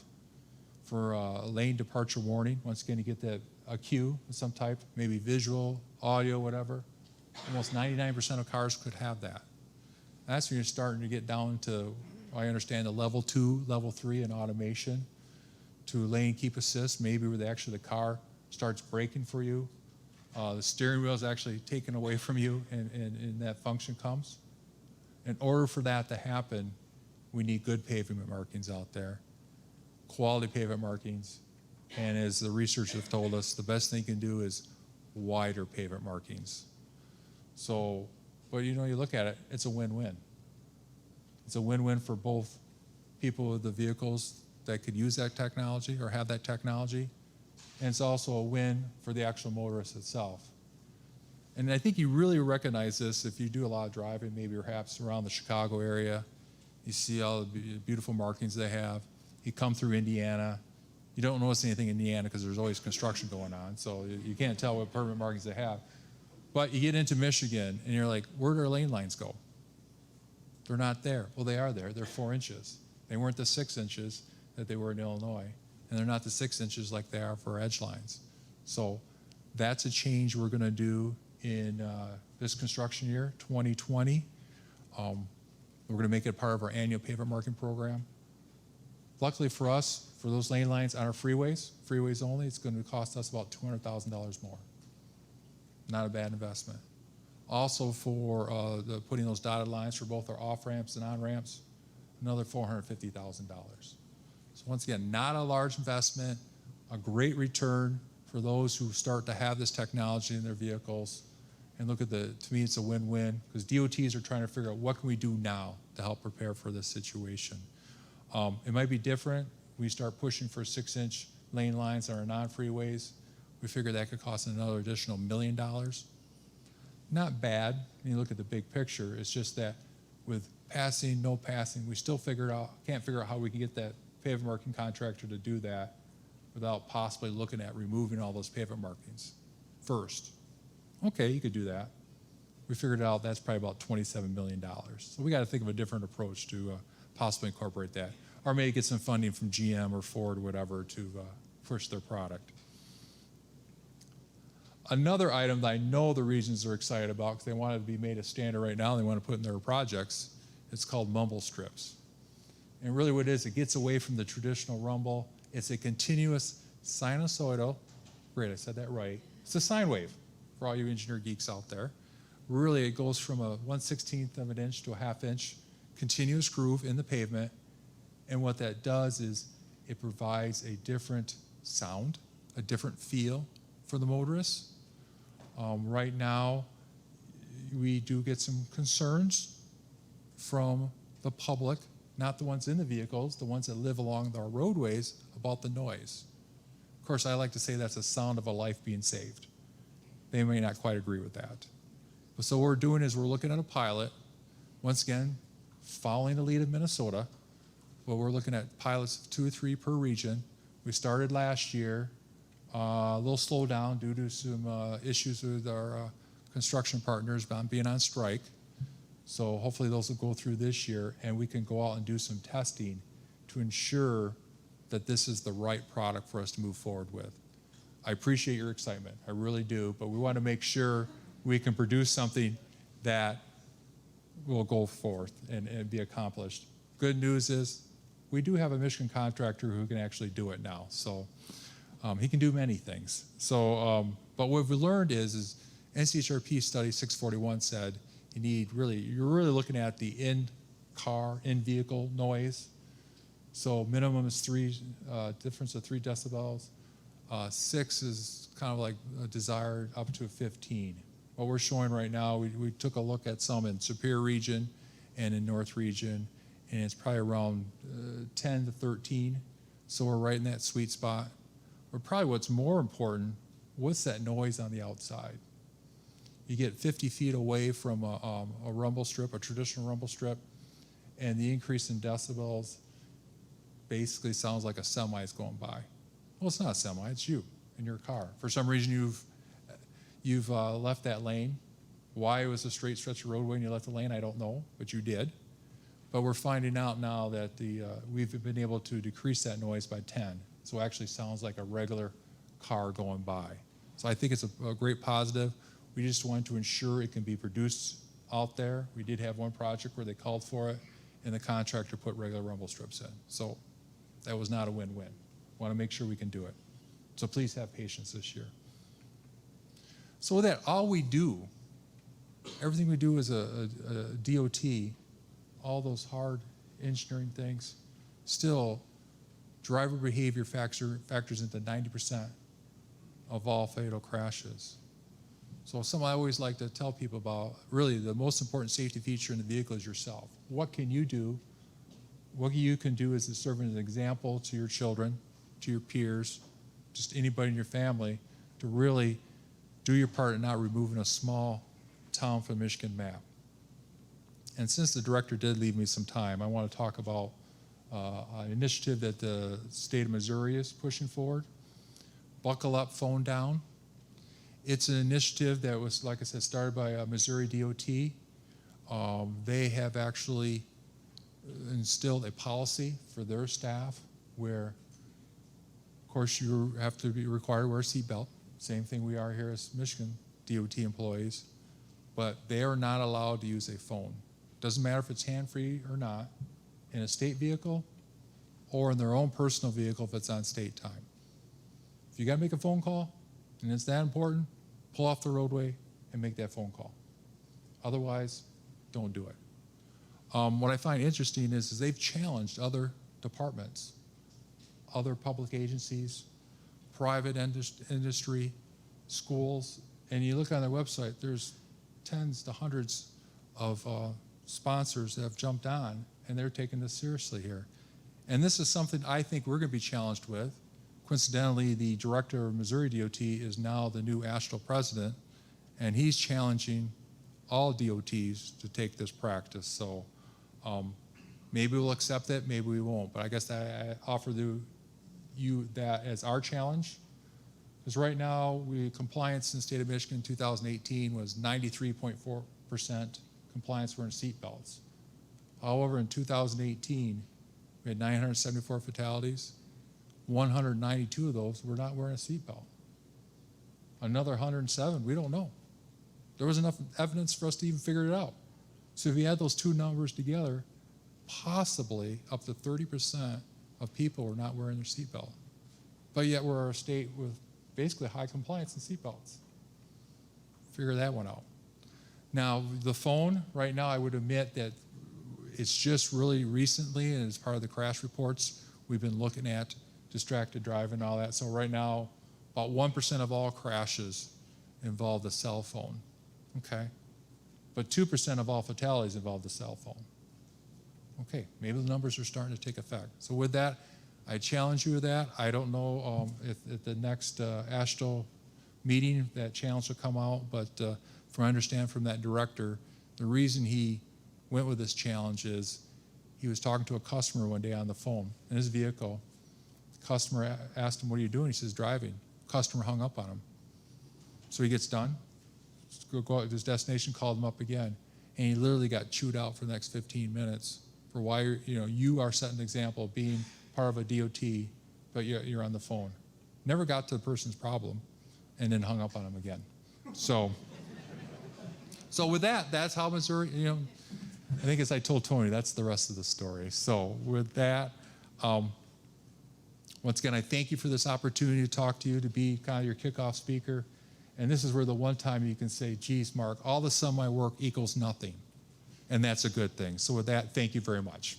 for lane departure warning. Once again, you get that a cue of some type, maybe visual, audio, whatever. Almost 99% of cars could have that. That's when you're starting to get down to, I understand, the level 2, level 3 in automation to lane keep assist, maybe where the car starts braking for you. The steering wheel is actually taken away from you and that function comes. In order for that to happen, we need good pavement markings out there, quality pavement markings, and as the researchers have told us, the best thing you can do is wider pavement markings. So, but you look at it, it's a win-win. It's a win-win for both people with the vehicles that could use that technology or have that technology, and it's also a win for the actual motorist itself. And I think you really recognize this if you do a lot of driving, maybe perhaps around the Chicago area. You see all the beautiful markings they have. You come through Indiana. You don't notice anything in Indiana because there's always construction going on, so you can't tell what permanent markings they have. But you get into Michigan, and you're like, where do our lane lines go? They're not there. Well, they are there. They're 4 inches. They weren't the 6 inches that they were in Illinois, and they're not the 6 inches like they are for edge lines. So that's a change we're going to do in this construction year, 2020. We're going to make it part of our annual pavement marking program. Luckily for us, for those lane lines on our freeways only, it's going to cost us about $200,000 more. Not a bad investment. Also for putting those dotted lines for both our off-ramps and on-ramps, another $450,000. So once again, not a large investment, a great return for those who start to have this technology in their vehicles. And look at to me, it's a win-win because DOTs are trying to figure out what can we do now to help prepare for this situation. It might be different. We start pushing for 6-inch lane lines on our non-freeways. We figure that could cost another additional $1 million. Not bad when you look at the big picture. It's just that with passing, no passing, we still can't figure out how we can get that pavement marking contractor to do that without possibly looking at removing all those pavement markings first. Okay, you could do that. We figured out that's probably about $27 million. So we got to think of a different approach to possibly incorporate that. Or maybe get some funding from GM or Ford or whatever to push their product. Another item that I know the regions are excited about because they want it to be made a standard right now and they want to put in their projects, it's called mumble strips. And really what it is, it gets away from the traditional rumble. It's a continuous sinusoidal, great, I said that right. It's a sine wave for all you engineer geeks out there. Really, it goes from a 1/16 of an inch to a 1/2 inch continuous groove in the pavement. And what that does is it provides a different sound, a different feel for the motorists. Right now, we do get some concerns from the public, not the ones in the vehicles, the ones that live along our roadways, about the noise. Of course, I like to say that's the sound of a life being saved. They may not quite agree with that. But so what we're doing is we're looking at a pilot, once again, following the lead of Minnesota, but we're looking at pilots of 2 or 3 per region. We started last year, a little slow down due to some issues with our construction partners being on strike. So hopefully those will go through this year, and we can go out and do some testing to ensure that this is the right product for us to move forward with. I appreciate your excitement, I really do, but we want to make sure we can produce something that will go forth and be accomplished. Good news is we do have a Michigan contractor who can actually do it now. So he can do many things. So, but what we learned is NCHRP study 641 said you're really looking at the in-car, in-vehicle noise. So minimum is difference of 3 decibels. 6 is kind of like desired up to 15. What we're showing right now, we took a look at some in Superior region and in North region, and it's probably around 10 to 13. So we're right in that sweet spot. But probably what's more important, what's that noise on the outside? You get 50 feet away from a rumble strip, a traditional rumble strip, and the increase in decibels basically sounds like a semi is going by. Well, it's not a semi, it's you in your car. For some reason, you've left that lane. Why it was a straight stretch of roadway and you left the lane, I don't know, but you did. But we're finding out now that we've been able to decrease that noise by 10. So it actually sounds like a regular car going by. So I think it's a great positive. We just want to ensure it can be produced out there. We did have one project where they called for it, and the contractor put regular rumble strips in. So that was not a win-win. Want to make sure we can do it. So please have patience this year. So with that, all we do, everything we do as a DOT, all those hard engineering things, still driver behavior factors into 90% of all fatal crashes. So something I always like to tell people about, really the most important safety feature in the vehicle is yourself. What can you do? What you can do is to serve as an example to your children, to your peers, just anybody in your family, to really do your part in not removing a small town from the Michigan map. And since the director did leave me some time, I want to talk about an initiative that the state of Missouri is pushing forward. Buckle Up, Phone Down. It's an initiative that was, like I said, started by Missouri DOT. They have actually instilled a policy for their staff where, of course, you have to be required to wear a seatbelt. Same thing we are here as Michigan DOT employees. But they are not allowed to use a phone. Doesn't matter if it's hand-free or not, in a state vehicle or in their own personal vehicle if it's on state time. If you got to make a phone call and it's that important, pull off the roadway and make that phone call. Otherwise, don't do it. What I find interesting is they've challenged other departments, other public agencies, private industry, schools, and you look on their website, there's tens to hundreds of sponsors that have jumped on, and they're taking this seriously here. And this is something I think we're going to be challenged with. Coincidentally, the director of Missouri DOT is now the new AASHTO president, and he's challenging all DOTs to take this practice. So maybe we'll accept it, maybe we won't. But I guess I offer you that as our challenge. Because right now, compliance in the state of Michigan in 2018 was 93.4% compliance wearing seatbelts. However, in 2018, we had 974 fatalities. 192 of those were not wearing a seatbelt. Another 107, we don't know. There was enough evidence for us to even figure it out. So if you add those two numbers together, possibly up to 30% of people were not wearing their seatbelt. But yet we're a state with basically high compliance in seatbelts. Figure that one out. Now, the phone, right now, I would admit that it's just really recently, and as part of the crash reports, we've been looking at distracted driving and all that. So right now, about 1% of all crashes involve the cell phone, okay? But 2% of all fatalities involve the cell phone. Okay, maybe the numbers are starting to take effect. So with that, I challenge you with that. I don't know if at the next AASHTO meeting that challenge will come out, but from what I understand from that director, the reason he went with this challenge is he was talking to a customer one day on the phone in his vehicle. The customer asked him, "What are you doing?" He says, "Driving." Customer hung up on him. So he gets done, go out to his destination, called him up again, and he literally got chewed out for the next 15 minutes for why you are setting an example of being part of a DOT, but you're on the phone. Never got to the person's problem, and then hung up on him again. So with that, that's how Missouri, I think as I told Tony, that's the rest of the story. So with that, once again, I thank you for this opportunity to talk to you, to be kind of your kickoff speaker. And this is where the one time you can say, geez, Mark, all of a sudden my work equals nothing. And that's a good thing. So with that, thank you very much.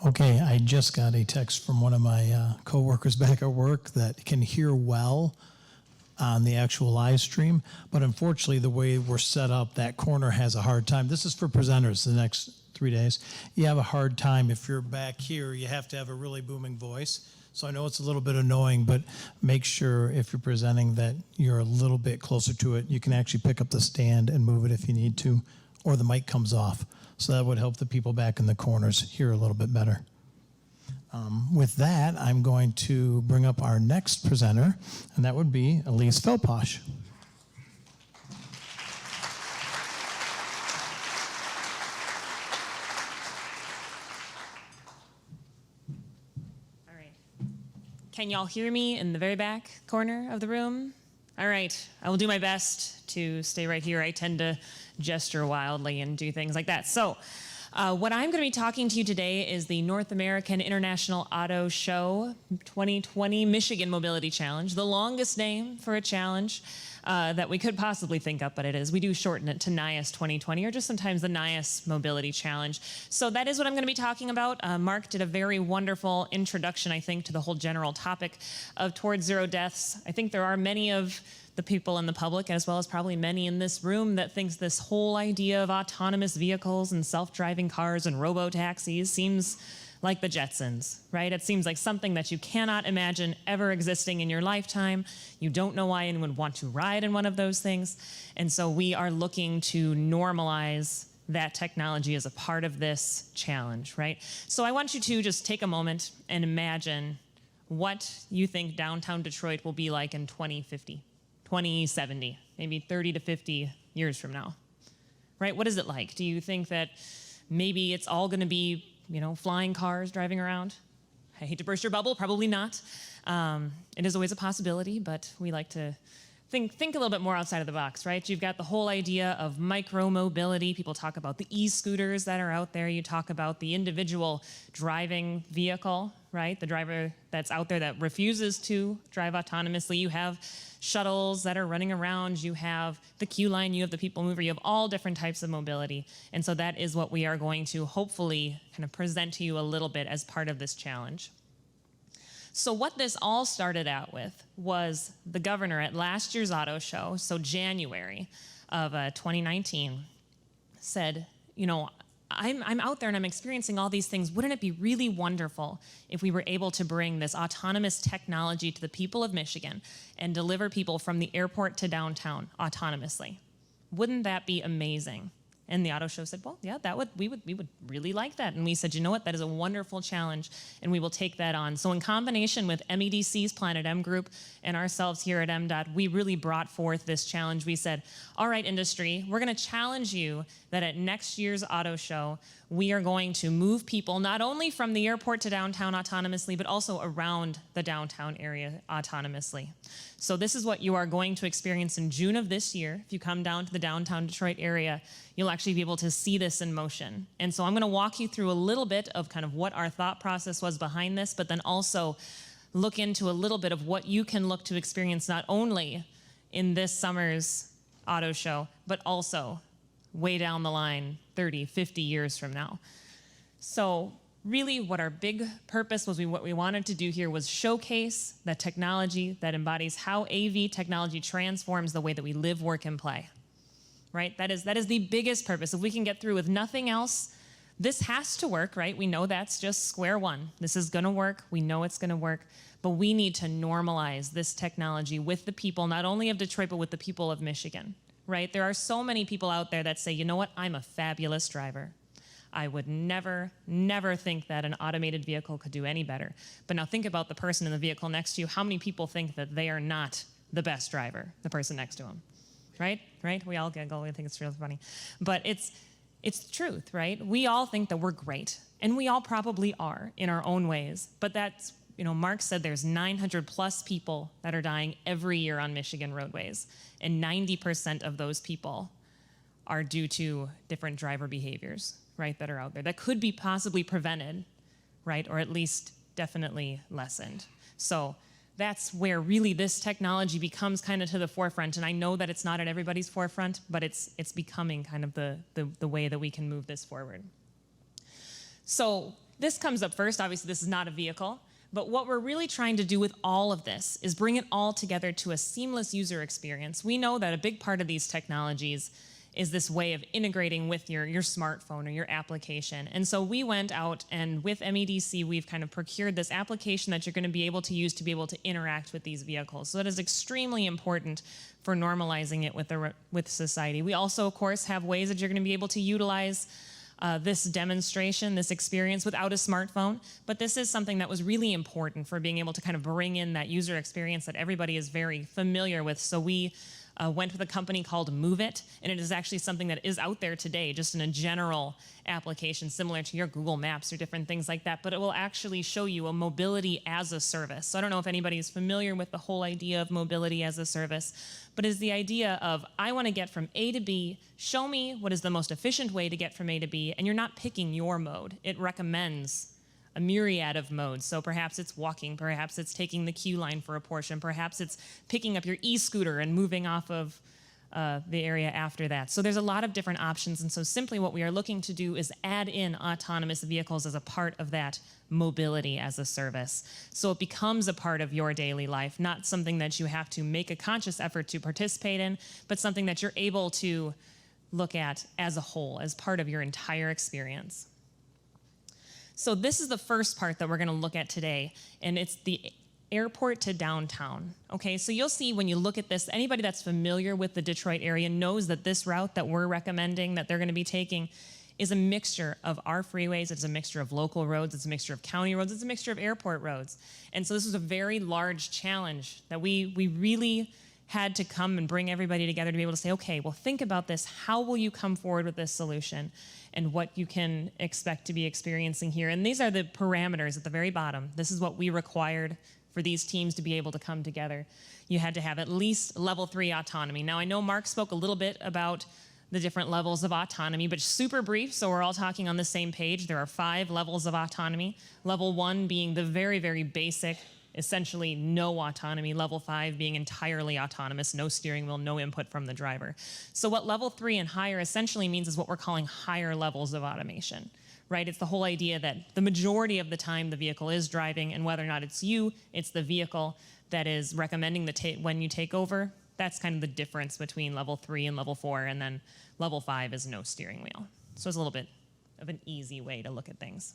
Okay, I just got a text from one of my coworkers back at work that can hear well on the actual live stream, but unfortunately the way we're set up, that corner has a hard time. This is for presenters the next 3 days. You have a hard time if you're back here, you have to have a really booming voice. So I know it's a little bit annoying, but make sure if you're presenting that you're a little bit closer to it. You can actually pick up the stand and move it if you need to, or the mic comes off. So that would help the people back in the corners hear a little bit better. With that, I'm going to bring up our next presenter, and that would be Elise Felposh. All right. Can y'all hear me in the very back corner of the room? All right. I will do my best to stay right here. I tend to gesture wildly and do things like that. So what I'm going to be talking to you today is the North American International Auto Show 2020 Michigan Mobility Challenge, the longest name for a challenge that we could possibly think up, but it is. We do shorten it to NIAS 2020, or just sometimes the NIAS Mobility Challenge. So that is what I'm going to be talking about. Mark did a very wonderful introduction, I think, to the whole general topic of Towards Zero Deaths. I think there are many of the people in the public, as well as probably many in this room, that thinks this whole idea of autonomous vehicles and self-driving cars and robo-taxis seems like the Jetsons, right? It seems like something that you cannot imagine ever existing in your lifetime. You don't know why anyone would want to ride in one of those things. And so we are looking to normalize that technology as a part of this challenge, right? So I want you to just take a moment and imagine what you think downtown Detroit will be like in 2050. 2070, maybe 30 to 50 years from now, right? What is it like? Do you think that maybe it's all going to be, flying cars driving around? I hate to burst your bubble, probably not. It is always a possibility, but we like to think a little bit more outside of the box, right? You've got the whole idea of micro-mobility. People talk about the e-scooters that are out there. You talk about the individual driving vehicle, right? The driver that's out there that refuses to drive autonomously. You have shuttles that are running around. You have the queue line. You have the people mover. You have all different types of mobility. And so that is what we are going to hopefully kind of present to you a little bit as part of this challenge. So what this all started out with was the governor at last year's auto show, so January of 2019, said, I'm out there and I'm experiencing all these things. Wouldn't it be really wonderful if we were able to bring this autonomous technology to the people of Michigan and deliver people from the airport to downtown autonomously? Wouldn't that be amazing? And the auto show said, well, yeah, we would really like that. And we said, you know what, that is a wonderful challenge, and we will take that on. So in combination with MEDC's Planet M group and ourselves here at MDOT, we really brought forth this challenge. We said, all right, industry, we're going to challenge you that at next year's auto show, we are going to move people not only from the airport to downtown autonomously, but also around the downtown area autonomously. So this is what you are going to experience in June of this year. If you come down to the downtown Detroit area, you'll actually be able to see this in motion. And so I'm going to walk you through a little bit of kind of what our thought process was behind this, but then also look into a little bit of what you can look to experience not only in this summer's auto show, but also way down the line, 30, 50 years from now. So really what our big purpose was, what we wanted to do here was showcase the technology that embodies how AV technology transforms the way that we live, work, and play, right? That is the biggest purpose. If we can get through with nothing else, this has to work, right? We know that's just square one. This is gonna work, we know it's gonna work, but we need to normalize this technology with the people, not only of Detroit, but with the people of Michigan, right? There are so many people out there that say, you know what, I'm a fabulous driver. I would never, never think that an automated vehicle could do any better. But now think about the person in the vehicle next to you. How many people think that they are not the best driver, the person next to them? Right? Right? We all giggle, we think it's really funny. But it's the truth, right? We all think that we're great, and we all probably are in our own ways. But that's, Mark said there's 900 plus people that are dying every year on Michigan roadways, and 90% of those people are due to different driver behaviors, right, that are out there that could be possibly prevented, right, or at least definitely lessened. So that's where really this technology becomes kind of to the forefront. And I know that it's not at everybody's forefront, but it's becoming kind of the way that we can move this forward. So this comes up first. Obviously, this is not a vehicle. But what we're really trying to do with all of this is bring it all together to a seamless user experience. We know that a big part of these technologies is this way of integrating with your smartphone or your application. And so we went out, and with MEDC, we've kind of procured this application that you're going to be able to use to be able to interact with these vehicles. So that is extremely important for normalizing it with society. We also, of course, have ways that you're going to be able to utilize this demonstration, this experience without a smartphone. But this is something that was really important for being able to kind of bring in that user experience that everybody is very familiar with. So we went with a company called Move It, and it is actually something that is out there today, just in a general application similar to your Google Maps or different things like that, but it will actually show you a mobility as a service. So I don't know if anybody is familiar with the whole idea of mobility as a service, but it's the idea of, I want to get from A to B, show me what is the most efficient way to get from A to B, and you're not picking your mode. It recommends a myriad of modes. So perhaps it's walking, perhaps it's taking the queue line for a portion, perhaps it's picking up your e-scooter and moving off of the area after that. So there's a lot of different options, and so simply what we are looking to do is add in autonomous vehicles as a part of that mobility as a service. So it becomes a part of your daily life, not something that you have to make a conscious effort to participate in, but something that you're able to look at as a whole, as part of your entire experience. So this is the first part that we're going to look at today, and it's the airport to downtown. Okay, so you'll see when you look at this, anybody that's familiar with the Detroit area knows that this route that we're recommending that they're going to be taking is a mixture of our freeways, it's a mixture of local roads, it's a mixture of county roads, it's a mixture of airport roads. And so this is a very large challenge that we really had to come and bring everybody together to be able to say, okay, well, think about this. How will you come forward with this solution and what you can expect to be experiencing here? And these are the parameters at the very bottom. This is what we required for these teams to be able to come together. You had to have at least level 3 autonomy. Now, I know Mark spoke a little bit about the different levels of autonomy, but super brief, so we're all talking on the same page. There are 5 levels of autonomy. Level 1 being the very, very basic, essentially no autonomy. Level 5 being entirely autonomous, no steering wheel, no input from the driver. So what level 3 and higher essentially means is what we're calling higher levels of automation, right? It's the whole idea that the majority of the time the vehicle is driving, and whether or not it's you, it's the vehicle that is recommending when you take over. That's kind of the difference between level 3 and level 4, and then level 5 is no steering wheel. So it's a little bit of an easy way to look at things.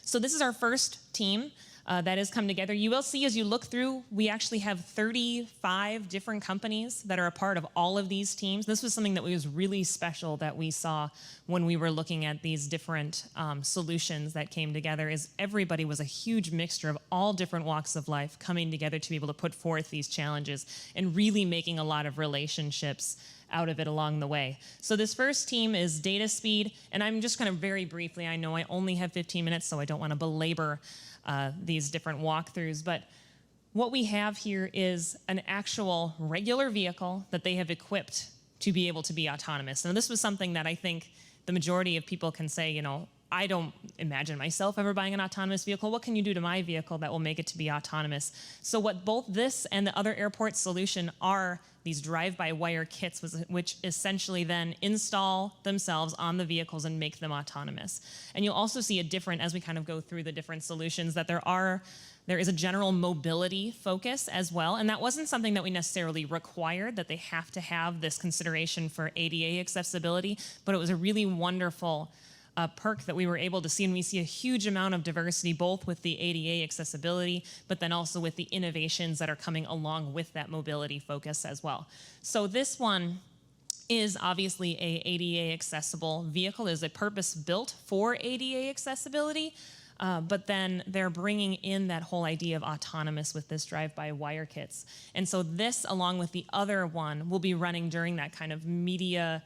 So this is our first team. that has come together. You will see as you look through, we actually have 35 different companies that are a part of all of these teams. This was something that was really special that we saw when we were looking at these different solutions that came together, is everybody was a huge mixture of all different walks of life coming together to be able to put forth these challenges and really making a lot of relationships out of it along the way. So this first team is Data Speed, and I'm just kind of very briefly, I know I only have 15 minutes, so I don't want to belabor these different walkthroughs, but what we have here is an actual regular vehicle that they have equipped to be able to be autonomous. Now, this was something that I think the majority of people can say, you know, I don't imagine myself ever buying an autonomous vehicle. What can you do to my vehicle that will make it to be autonomous? So what both this and the other airport solution are these drive-by-wire kits, which essentially then install themselves on the vehicles and make them autonomous. And you'll also see a different, as we kind of go through the different solutions, that there is a general mobility focus as well, and that wasn't something that we necessarily required, that they have to have this consideration for ADA accessibility, but it was a really wonderful perk that we were able to see, and we see a huge amount of diversity both with the ADA accessibility, but then also with the innovations that are coming along with that mobility focus as well. So this one is obviously a ADA accessible vehicle. It is a purpose built for ADA accessibility, but then they're bringing in that whole idea of autonomous with this drive-by-wire kits. And so this, along with the other one, will be running during that kind of media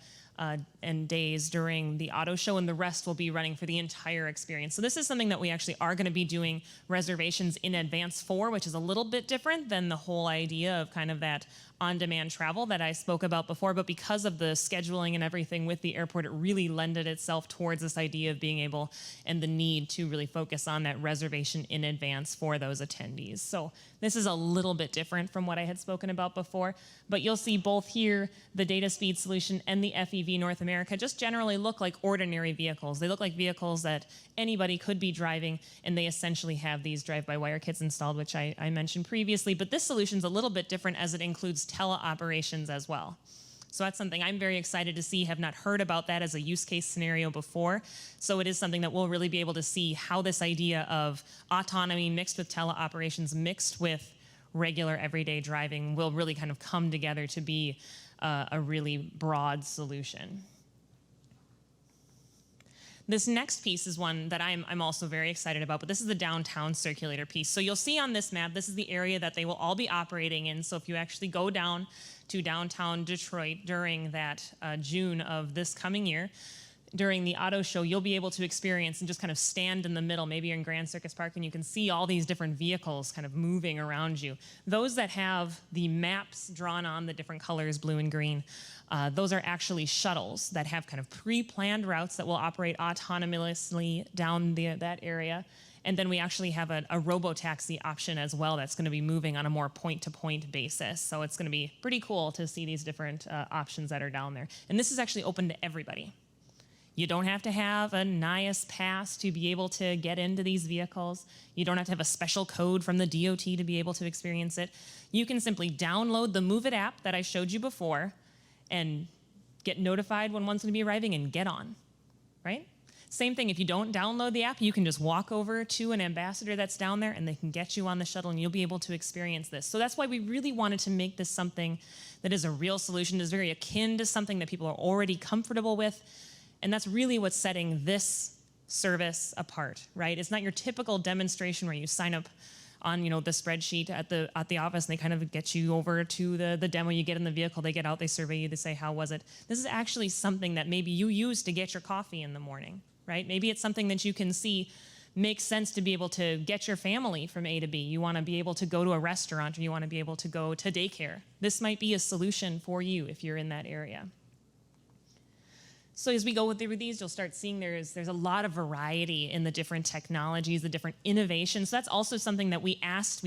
and days during the auto show, and the rest will be running for the entire experience. So this is something that we actually are going to be doing reservations in advance for, which is a little bit different than the whole idea of kind of that on-demand travel that I spoke about before, but because of the scheduling and everything with the airport, it really lended itself towards this idea of being able and the need to really focus on that reservation in advance for those attendees. So this is a little bit different from what I had spoken about before, but you'll see both here, the Data Speed solution and the FEV North America just generally look like ordinary vehicles. They look like vehicles that anybody could be driving, and they essentially have these drive-by-wire kits installed, which I mentioned previously, but this solution's a little bit different as it includes teleoperations as well. So that's something I'm very excited to see, have not heard about that as a use case scenario before. So it is something that we'll really be able to see how this idea of autonomy mixed with teleoperations, mixed with regular everyday driving will really kind of come together to be a really broad solution. This next piece is one that I'm also very excited about, but this is the downtown circulator piece. So you'll see on this map, this is the area that they will all be operating in. So if you actually go down to downtown Detroit during that June of this coming year, during the auto show, you'll be able to experience and just kind of stand in the middle. Maybe you're in Grand Circus Park and you can see all these different vehicles kind of moving around you. Those that have the maps drawn on the different colors, blue and green, those are actually shuttles that have kind of pre-planned routes that will operate autonomously down that area. And then we actually have a robo-taxi option as well that's going to be moving on a more point-to-point basis. So it's going to be pretty cool to see these different options that are down there. And this is actually open to everybody. You don't have to have a NIAS pass to be able to get into these vehicles. You don't have to have a special code from the DOT to be able to experience it. You can simply download the Move It app that I showed you before and get notified when one's going to be arriving and get on, right? Same thing, if you don't download the app, you can just walk over to an ambassador that's down there and they can get you on the shuttle and you'll be able to experience this. So that's why we really wanted to make this something that is a real solution, is very akin to something that people are already comfortable with. And that's really what's setting this service apart, right? It's not your typical demonstration where you sign up on, the spreadsheet at the office and they kind of get you over to the demo. You get in the vehicle, they get out, they survey you, they say, how was it? This is actually something that maybe you use to get your coffee in the morning, right? Maybe it's something that you can see makes sense to be able to get your family from A to B. You want to be able to go to a restaurant or you want to be able to go to daycare. This might be a solution for you if you're in that area. So as we go through these, you'll start seeing there's a lot of variety in the different technologies, the different innovations. So that's also something that we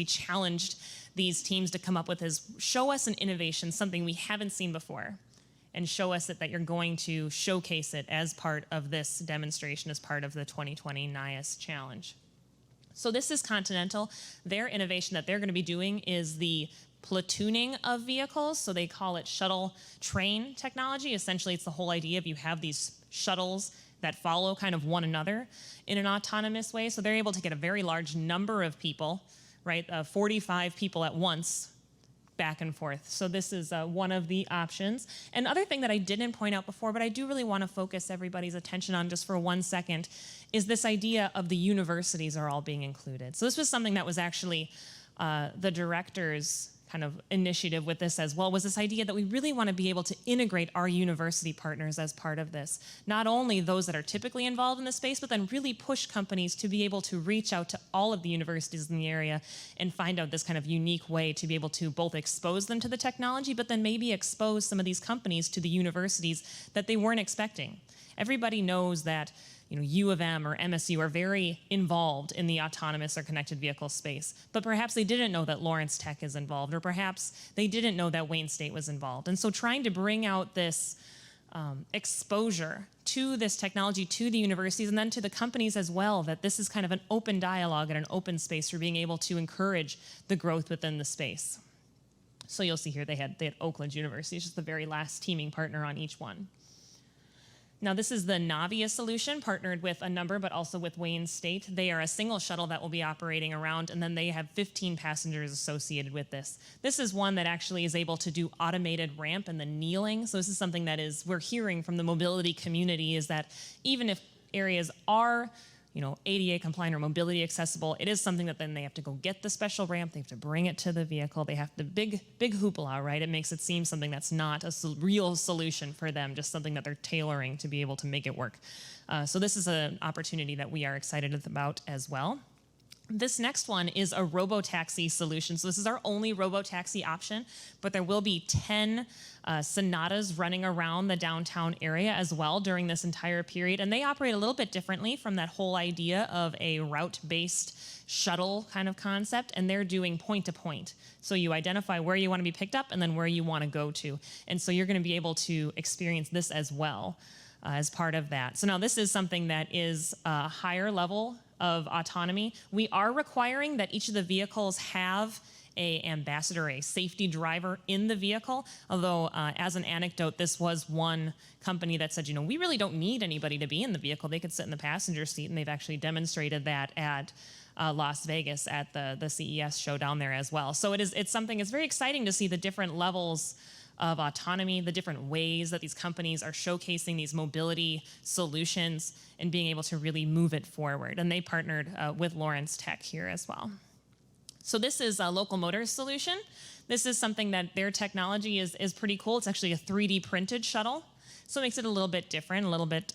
challenged these teams to come up with, is show us an innovation, something we haven't seen before, and show us that you're going to showcase it as part of this demonstration, as part of the 2020 NIAS Challenge. So this is Continental. Their innovation that they're going to be doing is the platooning of vehicles, so they call it shuttle train technology. Essentially, it's the whole idea of you have these shuttles that follow kind of one another in an autonomous way. So they're able to get a very large number of people, right? 45 people at once, back and forth. So this is one of the options. Another thing that I didn't point out before, but I do really want to focus everybody's attention on just for 1 second, is this idea of the universities are all being included. So this was something that was actually the director's kind of initiative with this as well, was this idea that we really want to be able to integrate our university partners as part of this. Not only those that are typically involved in the space, but then really push companies to be able to reach out to all of the universities in the area and find out this kind of unique way to be able to both expose them to the technology, but then maybe expose some of these companies to the universities that they weren't expecting. Everybody knows that U of M or MSU are very involved in the autonomous or connected vehicle space, but perhaps they didn't know that Lawrence Tech is involved, or perhaps they didn't know that Wayne State was involved. And so trying to bring out this exposure to this technology, to the universities, and then to the companies as well, that this is kind of an open dialogue and an open space for being able to encourage the growth within the space. So you'll see here they had Oakland University, it's just the very last teaming partner on each one. Now this is the Navia solution, partnered with a number, but also with Wayne State. They are a single shuttle that will be operating around, and then they have 15 passengers associated with this. This is one that actually is able to do automated ramp and the kneeling. So this is something that we're hearing from the mobility community, is that even if areas are ADA compliant or mobility accessible, it is something that then they have to go get the special ramp, they have to bring it to the vehicle, they have the big hoopla, right? It makes it seem something that's not a real solution for them, just something that they're tailoring to be able to make it work. So this is an opportunity that we are excited about as well. This next one is a robotaxi solution. So this is our only robotaxi option, but there will be 10 Sonatas running around the downtown area as well during this entire period. And they operate a little bit differently from that whole idea of a route-based shuttle kind of concept, and they're doing point-to-point. So you identify where you want to be picked up and then where you want to go to. And so you're going to be able to experience this as well as part of that. So now this is something that is a higher level of autonomy. We are requiring that each of the vehicles have an ambassador, a safety driver in the vehicle, although as an anecdote, this was one company that said, we really don't need anybody to be in the vehicle. They could sit in the passenger seat, and they've actually demonstrated that at Las Vegas at the CES show down there as well. So it's very exciting to see the different levels of autonomy, the different ways that these companies are showcasing these mobility solutions and being able to really move it forward. And they partnered with Lawrence Tech here as well. So this is a Local Motors solution. This is something that their technology is pretty cool. It's actually a 3D printed shuttle. So it makes it a little bit different, a little bit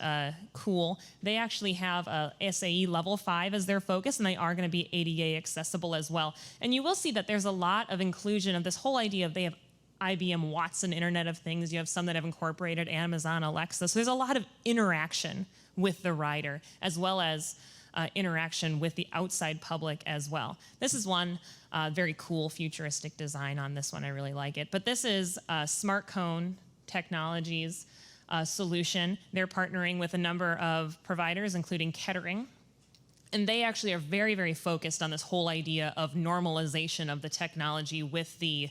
cool. They actually have a SAE level 5 as their focus, and they are going to be ADA accessible as well. And you will see that there's a lot of inclusion of this whole idea of they have IBM Watson Internet of Things. You have some that have incorporated Amazon Alexa. So there's a lot of interaction with the rider, as well as interaction with the outside public as well. This is one very cool futuristic design on this one. I really like it. But this is Smart Cone Technologies solution. They're partnering with a number of providers, including Kettering. And they actually are very, very focused on this whole idea of normalization of the technology with the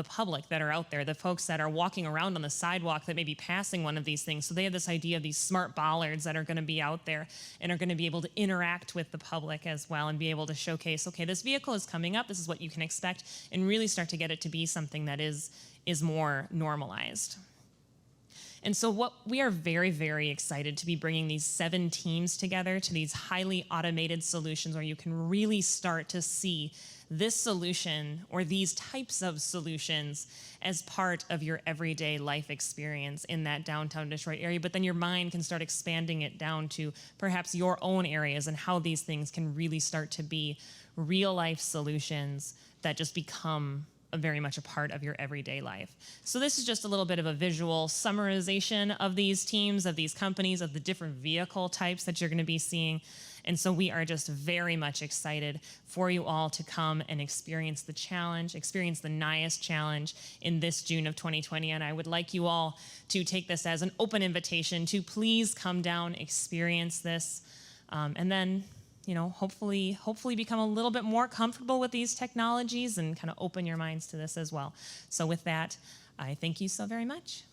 public that are out there, the folks that are walking around on the sidewalk that may be passing one of these things. So they have this idea of these smart bollards that are going to be out there and are going to be able to interact with the public as well and be able to showcase, okay, this vehicle is coming up, this is what you can expect, and really start to get it to be something that is more normalized. And so what we are very, very excited to be bringing these 7 teams together to these highly automated solutions where you can really start to see this solution or these types of solutions as part of your everyday life experience in that downtown Detroit area, but then your mind can start expanding it down to perhaps your own areas and how these things can really start to be real life solutions that just become very much a part of your everyday life. So this is just a little bit of a visual summarization of these teams, of these companies, of the different vehicle types that you're going to be seeing. And so we are just very much excited for you all to come and experience the challenge, experience the NIAS challenge in this June of 2020. And I would like you all to take this as an open invitation to please come down, experience this, and then hopefully become a little bit more comfortable with these technologies and kind of open your minds to this as well. So with that, I thank you so very much.